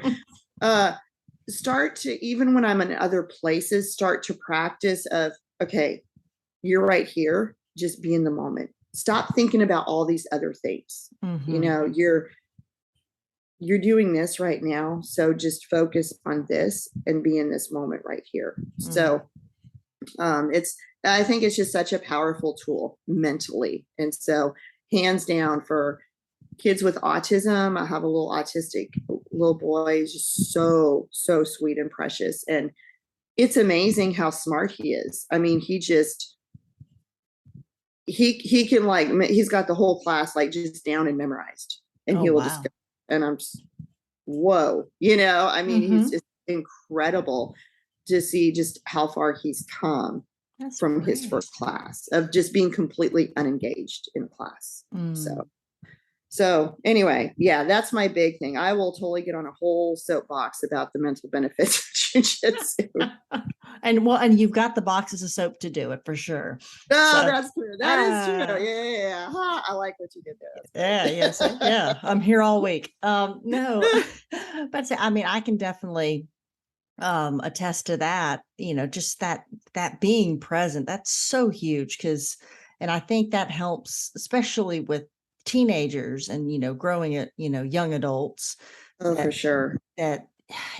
start to, even when I'm in other places, start to practice of, okay, you're right here, just be in the moment. Stop thinking about all these other things. You know, you're doing this right now, so just focus on this and be in this moment right here. So I think it's just such a powerful tool mentally. And so hands down, for kids with autism, I have a little autistic little boy. He's just so sweet and precious, and it's amazing how smart he is. I mean, he can, like, he's got the whole class like just down and memorized, and he will just go, and I'm just, whoa, you know, I mean, he's just incredible to see just how far he's come from his first class of just being completely unengaged in class. So anyway, yeah, that's my big thing. I will totally get on a whole soapbox about the mental benefits of jiu-jitsu. and you've got the boxes of soap to do it for sure. Oh, that's true. That is true. Yeah. I like what you did there. Yeah. I'm here all week. No, but I mean, I can definitely attest to that, you know, just that being present, that's so huge. And I think that helps, especially with teenagers and, you know, growing at, you know, young adults. For sure. That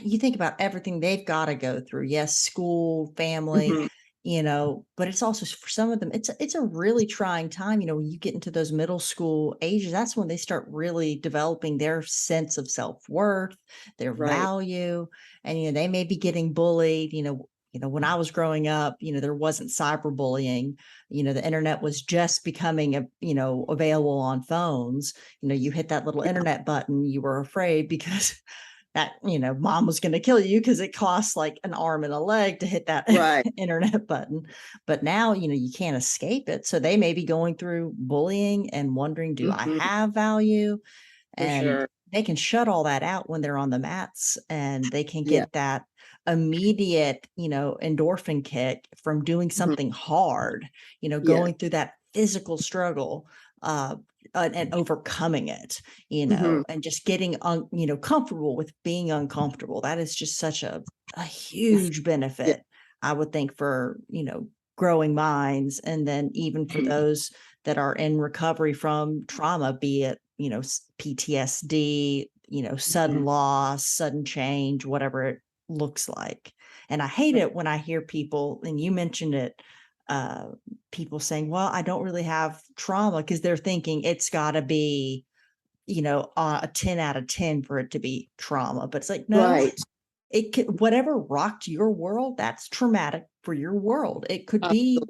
you think about everything they've got to go through. Yes, school, family, you know, but it's also, for some of them, it's a really trying time. You know, when you get into those middle school ages, that's when they start really developing their sense of self-worth, their value. And, you know, they may be getting bullied. When I was growing up, you know, there wasn't cyberbullying. You know, the internet was just becoming, available on phones. You know, you hit that little internet button, you were afraid because that, you know, mom was going to kill you because it costs like an arm and a leg to hit that internet button. But now, you know, you can't escape it. So they may be going through bullying and wondering, do I have value? And they can shut all that out when they're on the mats, and they can get that immediate, you know, endorphin kick from doing something hard, you know, going through that physical struggle, and overcoming it, you know, and just getting comfortable with being uncomfortable. That is just such a huge benefit, I would think, for, you know, growing minds. And then even for those that are in recovery from trauma, be it, you know, PTSD, you know, sudden loss, sudden change, whatever it looks like. And I hate it when I hear people, and you mentioned it, people saying, well, I don't really have trauma, because they're thinking it's got to be, you know, a 10 out of 10 for it to be trauma. But it's like, no, it could, whatever rocked your world, that's traumatic for your world. It could be,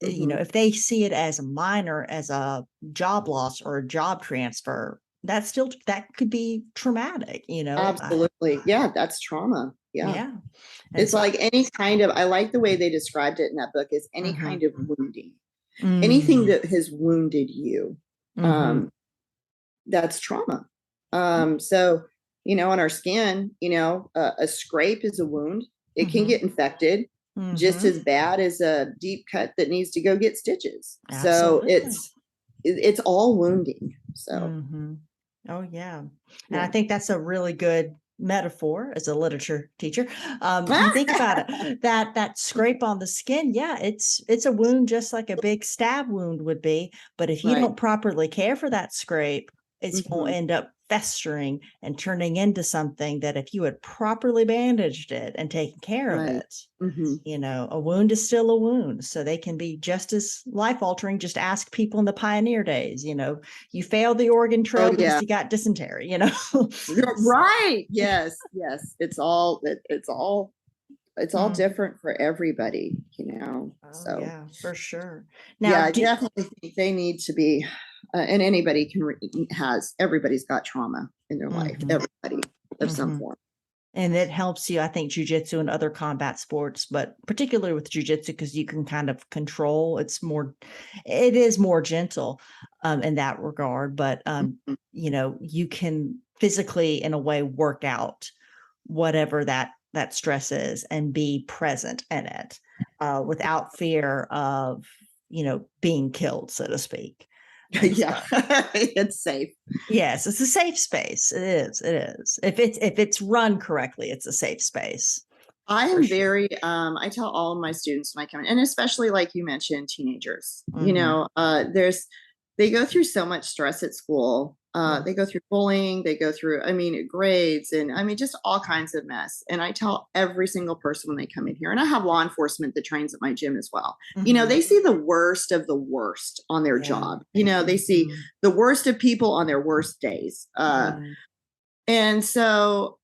you know, if they see it as a minor, as a job loss or a job transfer, that could be traumatic, you know. Absolutely. Yeah, that's trauma. Yeah. And it's like any kind of, I like the way they described it in that book, is any kind of wounding, anything that has wounded you, that's trauma. So, you know, on our skin, you know, a scrape is a wound. It can get infected just as bad as a deep cut that needs to go get stitches. Absolutely. So it's all wounding. So oh yeah. And I think that's a really good metaphor as a literature teacher. You think about it, that scrape on the skin, it's a wound, just like a big stab wound would be. But if you don't properly care for that scrape, it's going to end up festering and turning into something that, if you had properly bandaged it and taken care of it, you know, a wound is still a wound. So they can be just as life altering. Just ask people in the pioneer days, you know, you failed the Oregon Trail because you got dysentery, you know. Yes. It's all different for everybody, you know. So yeah, for sure. Now, I definitely think they need to be, and anybody everybody's got trauma in their life, everybody of some form. And it helps you, I think, jujitsu and other combat sports, but particularly with jujitsu, because you can kind of control. It is more gentle in that regard. But you know, you can physically, in a way, work out whatever that that stress is and be present in it without fear of, being killed, so to speak. And Yeah, it's safe. yes, it's a safe space. It is. It is. If it's run correctly, it's a safe space. I For am sure. very, I tell all of my students when I come in, and especially like you mentioned, teenagers, Mhm. they go through so much stress at school. Yeah. They go through bullying, they go through, grades, and just all kinds of mess. And I tell every single person when they come in here, and I have law enforcement that trains at my gym as well. Mhm. They see the worst of the worst on their Yeah. job. They see Mhm. the worst of people on their worst days. Yeah. And so,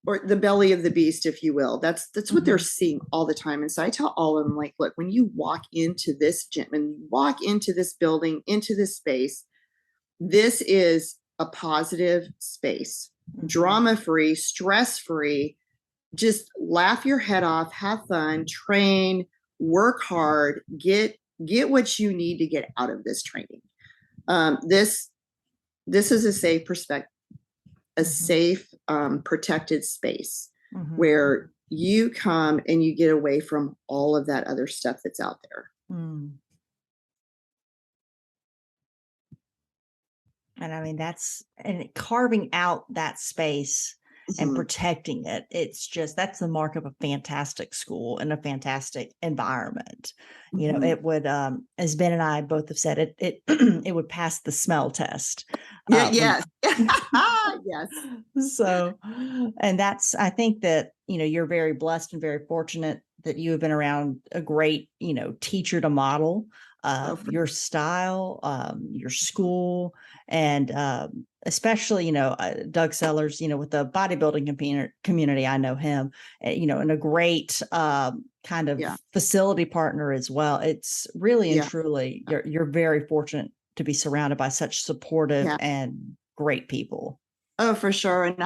or the belly of the beast, if you will. That's what they're Mhm. seeing all the time. And so I tell all of them, like, look, when you walk into this gym and walk into this building, into this space, this is a positive space, Mhm. drama free, stress free. Just laugh your head off, have fun, train, work hard, get what you need to get out of this training. This is a safe perspective, a Mhm. safe, protected space Mhm. where you come and you get away from all of that other stuff that's out there. Mm. And I mean, and carving out that space and Mhm. protecting it. That's the mark of a fantastic school and a fantastic environment. Mhm. It would, as Ben and I both have said, it it would pass the smell test. Yeah, When yes. Yes. so, and I think that, you're very blessed and very fortunate that you have been around a great, teacher to model Oh, for your style, your school, and especially, Doug Sellers, with the bodybuilding community, I know him, and a great kind of yeah. facility partner as well. It's really and Yeah. truly, you're very fortunate to be surrounded by such supportive Yeah. and great people. Oh, for sure. And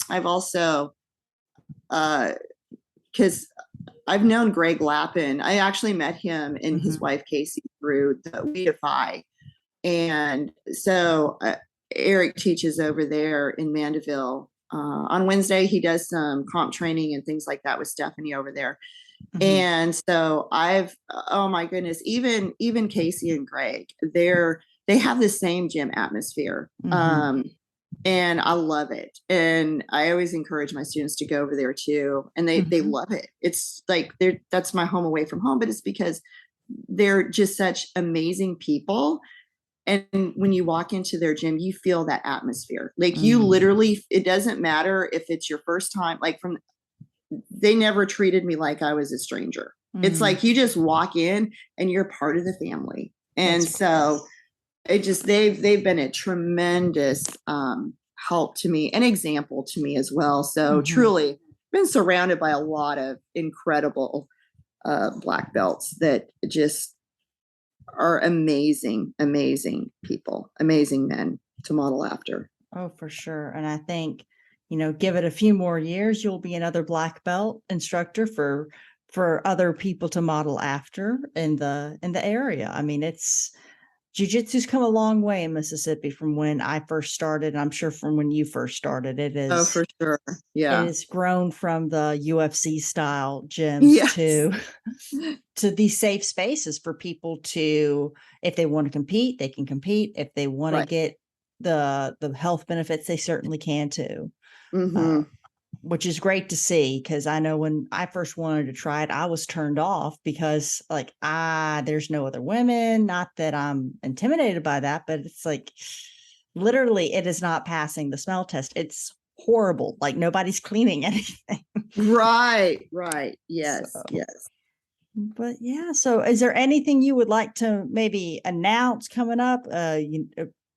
I've also, because I've known Greg Lappin. I actually met him and his Mhm. wife Casey through the We Defy. And so Eric teaches over there in Mandeville. On Wednesday, he does some comp training and things like that with Stephanie over there. Mhm. And so oh my goodness, even Casey and Greg, they have the same gym atmosphere. Mhm. And I love it. And I always encourage my students to go over there too. And they Mhm. love it. It's like that's my home away from home, but it's because they're just such amazing people. And when you walk into their gym, you feel that atmosphere. Like you Mm. literally, it doesn't matter if it's your first time, they never treated me like I was a stranger. It's Mm. like you just walk in and you're part of the family. And That's cool. so they've been a tremendous help to me, an example to me as well. So Mhm. truly been surrounded by a lot of incredible black belts that just are amazing, amazing people, amazing men to model after. Oh, for sure. And I think, give it a few more years, you'll be another black belt instructor for other people to model after in the area. I mean, it's jiu-jitsu's come a long way in Mississippi from when I first started. I'm sure from when you first started. Oh, for sure. It Yeah. has grown from the UFC style gyms Yes. to these safe spaces for people to, if they want to compete, they can compete. If they want to Right. get the health benefits, they certainly can too. Uh, Mm-hmm. which is great to see because I know when I first wanted to try it, I was turned off because like there's no other women. Not that I'm intimidated by that, but it's like literally it is not passing the smell test. It's horrible. Like nobody's cleaning anything. Right. Right. Yes. So Yes. but yeah, so is there anything you would like to maybe announce coming up?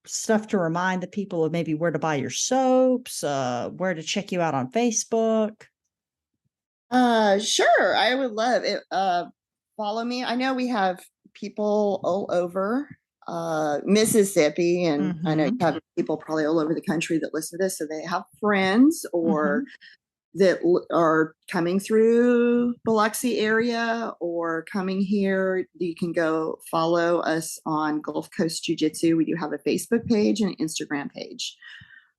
Stuff to remind the people of maybe where to buy your soaps, where to check you out on Facebook. Sure. I would love it. Follow me. I know we have people all over Mississippi, and I know you Mm-hmm. have people probably all over the country that listen to this, so they have friends Mm-hmm. or that are coming through Biloxi area or coming here. You can go follow us on Gulf Coast Jiu Jitsu. We do have a Facebook page and an Instagram page.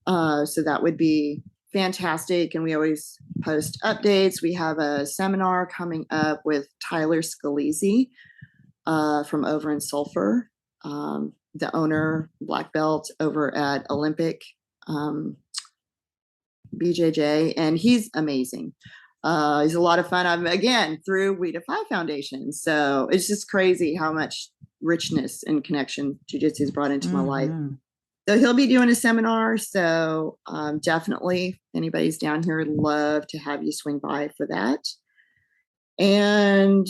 So that would be fantastic, and we always post updates. We have a seminar coming up with Tyler Scalise from over in Sulphur, the owner, black belt over at Olympic BJJ, and he's amazing. He's a lot of fun. I'm again through We Defy Foundation, so it's just crazy how much richness and connection jiu-jitsu has brought into my life. So he'll be doing a seminar. So definitely, if anybody's down here, I'd love to have you swing by for that. And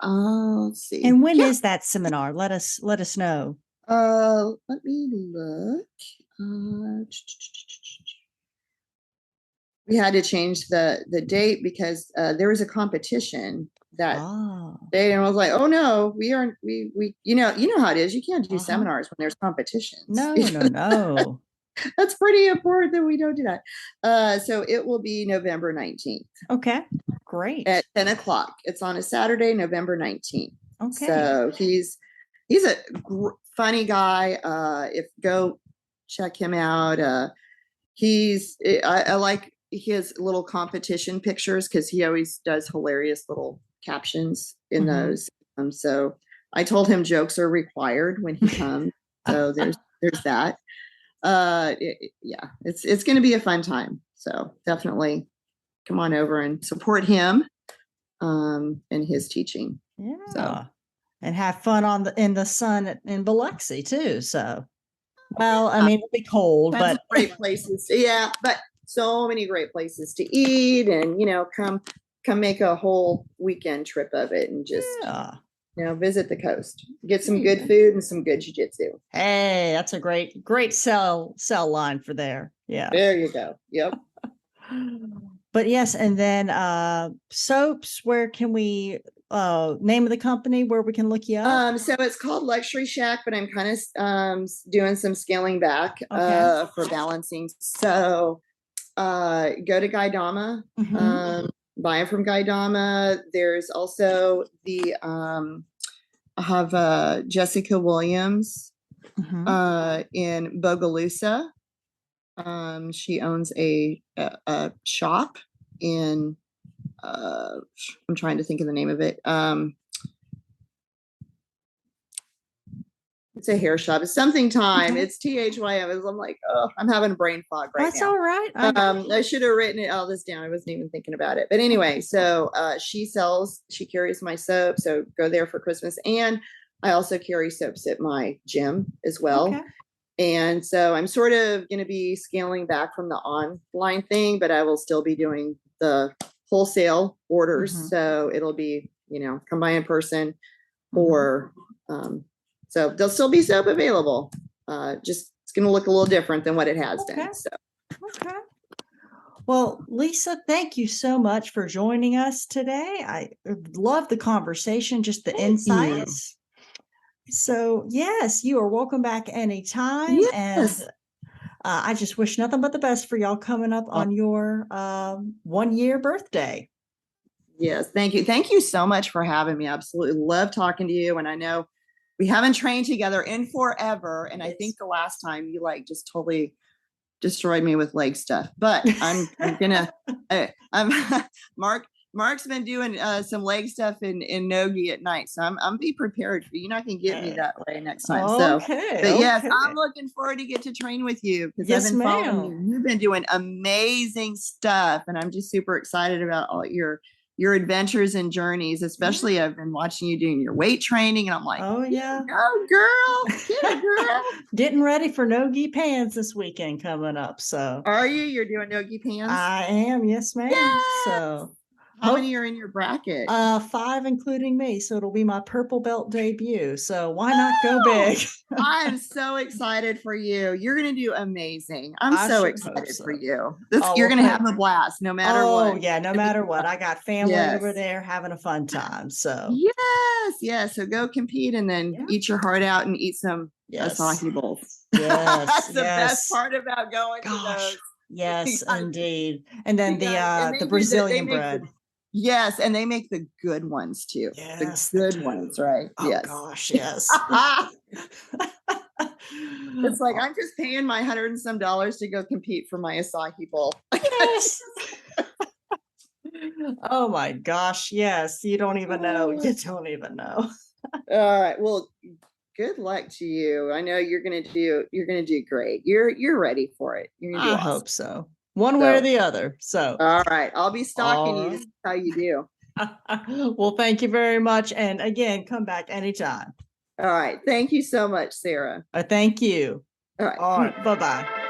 let's see. And when is that seminar? Let us know. Let me look. We had to change the date because there was a competition that day, and I was like, oh no, we aren't. We you know how it is. You can't do seminars when there's competitions. No. That's pretty important that we don't do that. So it will be November 19th. Okay, great. At 10 o'clock. It's on a Saturday, November 19th. Okay. So he's a funny guy. If go check him out. I like his little competition pictures because he always does hilarious little captions in those. So I told him jokes are required when he comes. So there's that. It's going to be a fun time. So definitely come on over and support him and his teaching. Yeah. So. And have fun in the sun in Biloxi too. So, well, I mean, it'll be cold, but great places. Yeah, but so many great places to eat, and come make a whole weekend trip of it, and just visit the coast, get some good food and some good jiu-jitsu. Hey, that's a great sell line for there. Yeah, there you go. Yep. But yes, and then soaps. Where can we name of the company where we can look you up? So it's called Luxury Shack, but I'm kind of doing some scaling back for balancing. So go to Guy Dama, buy it from Guy Dama. There's also the I have Jessica Williams in Bogalusa. She owns a shop in I'm trying to think of the name of it. It's a hair shop. It's something time. It's THYM. I'm like, oh, I'm having brain fog right now. That's all right. I should have written all this down. I wasn't even thinking about it. But anyway, so she carries my soap. So go there for Christmas. And I also carry soaps at my gym as well. Okay. And so I'm sort of going to be scaling back from the online thing, but I will still be doing the wholesale orders. So it'll be, come by in person or, so there'll still be soap available. Just it's going to look a little different than what it has been. So. Okay. Well, Lisa, thank you so much for joining us today. I love the conversation, just the insights. So yes, you are welcome back anytime. Yes. And I just wish nothing but the best for y'all coming up on your 1-year birthday. Yes. Thank you. Thank you so much for having me. I absolutely love talking to you. And I know we haven't trained together in forever. And I think the last time you just totally destroyed me with leg stuff, but I'm gonna, Mark's been doing some leg stuff in Nogi at night. So I'm be prepared for you. You're not going to get me that way next time. But yes, I'm looking forward to get to train with you because I've been following you. You've been doing amazing stuff. And I'm just super excited about all your adventures and journeys, especially I've been watching you doing your weight training, and I'm like, oh yeah, go girl, get it, girl. Getting ready for no-gi pants this weekend coming up. So are you? You're doing no-gi pants? I am, yes, ma'am. Yes! So how many are in your bracket? 5, including me. So it'll be my purple belt debut. So why not go big? I'm so excited for you. You're going to do amazing. I'm so excited for you. You're going to have a blast no matter what. Oh yeah, no matter what. I got family over there having a fun time. So yes. So go compete and then eat your heart out and eat some acai bowls. Yes, that's the best part about going to those. Yes, indeed. And then the Brazilian bread. Yes, and they make the good ones too. Yes, the good ones, right? Oh yes. Gosh, yes. It's like, I'm just paying my $100 and some to go compete for my acai bowl. Yes. Oh my gosh. Yes. You don't even know. You don't even know. All right. Well, good luck to you. I know you're gonna do great. You're ready for it. You're gonna do I awesome. hope so. One way or So, the other. So, all right. I'll be stalking all you to right. see how you do. Well, thank you very much. And again, come back anytime. All right. Thank you so much, Sarah. Thank you. All right. All right. Bye bye.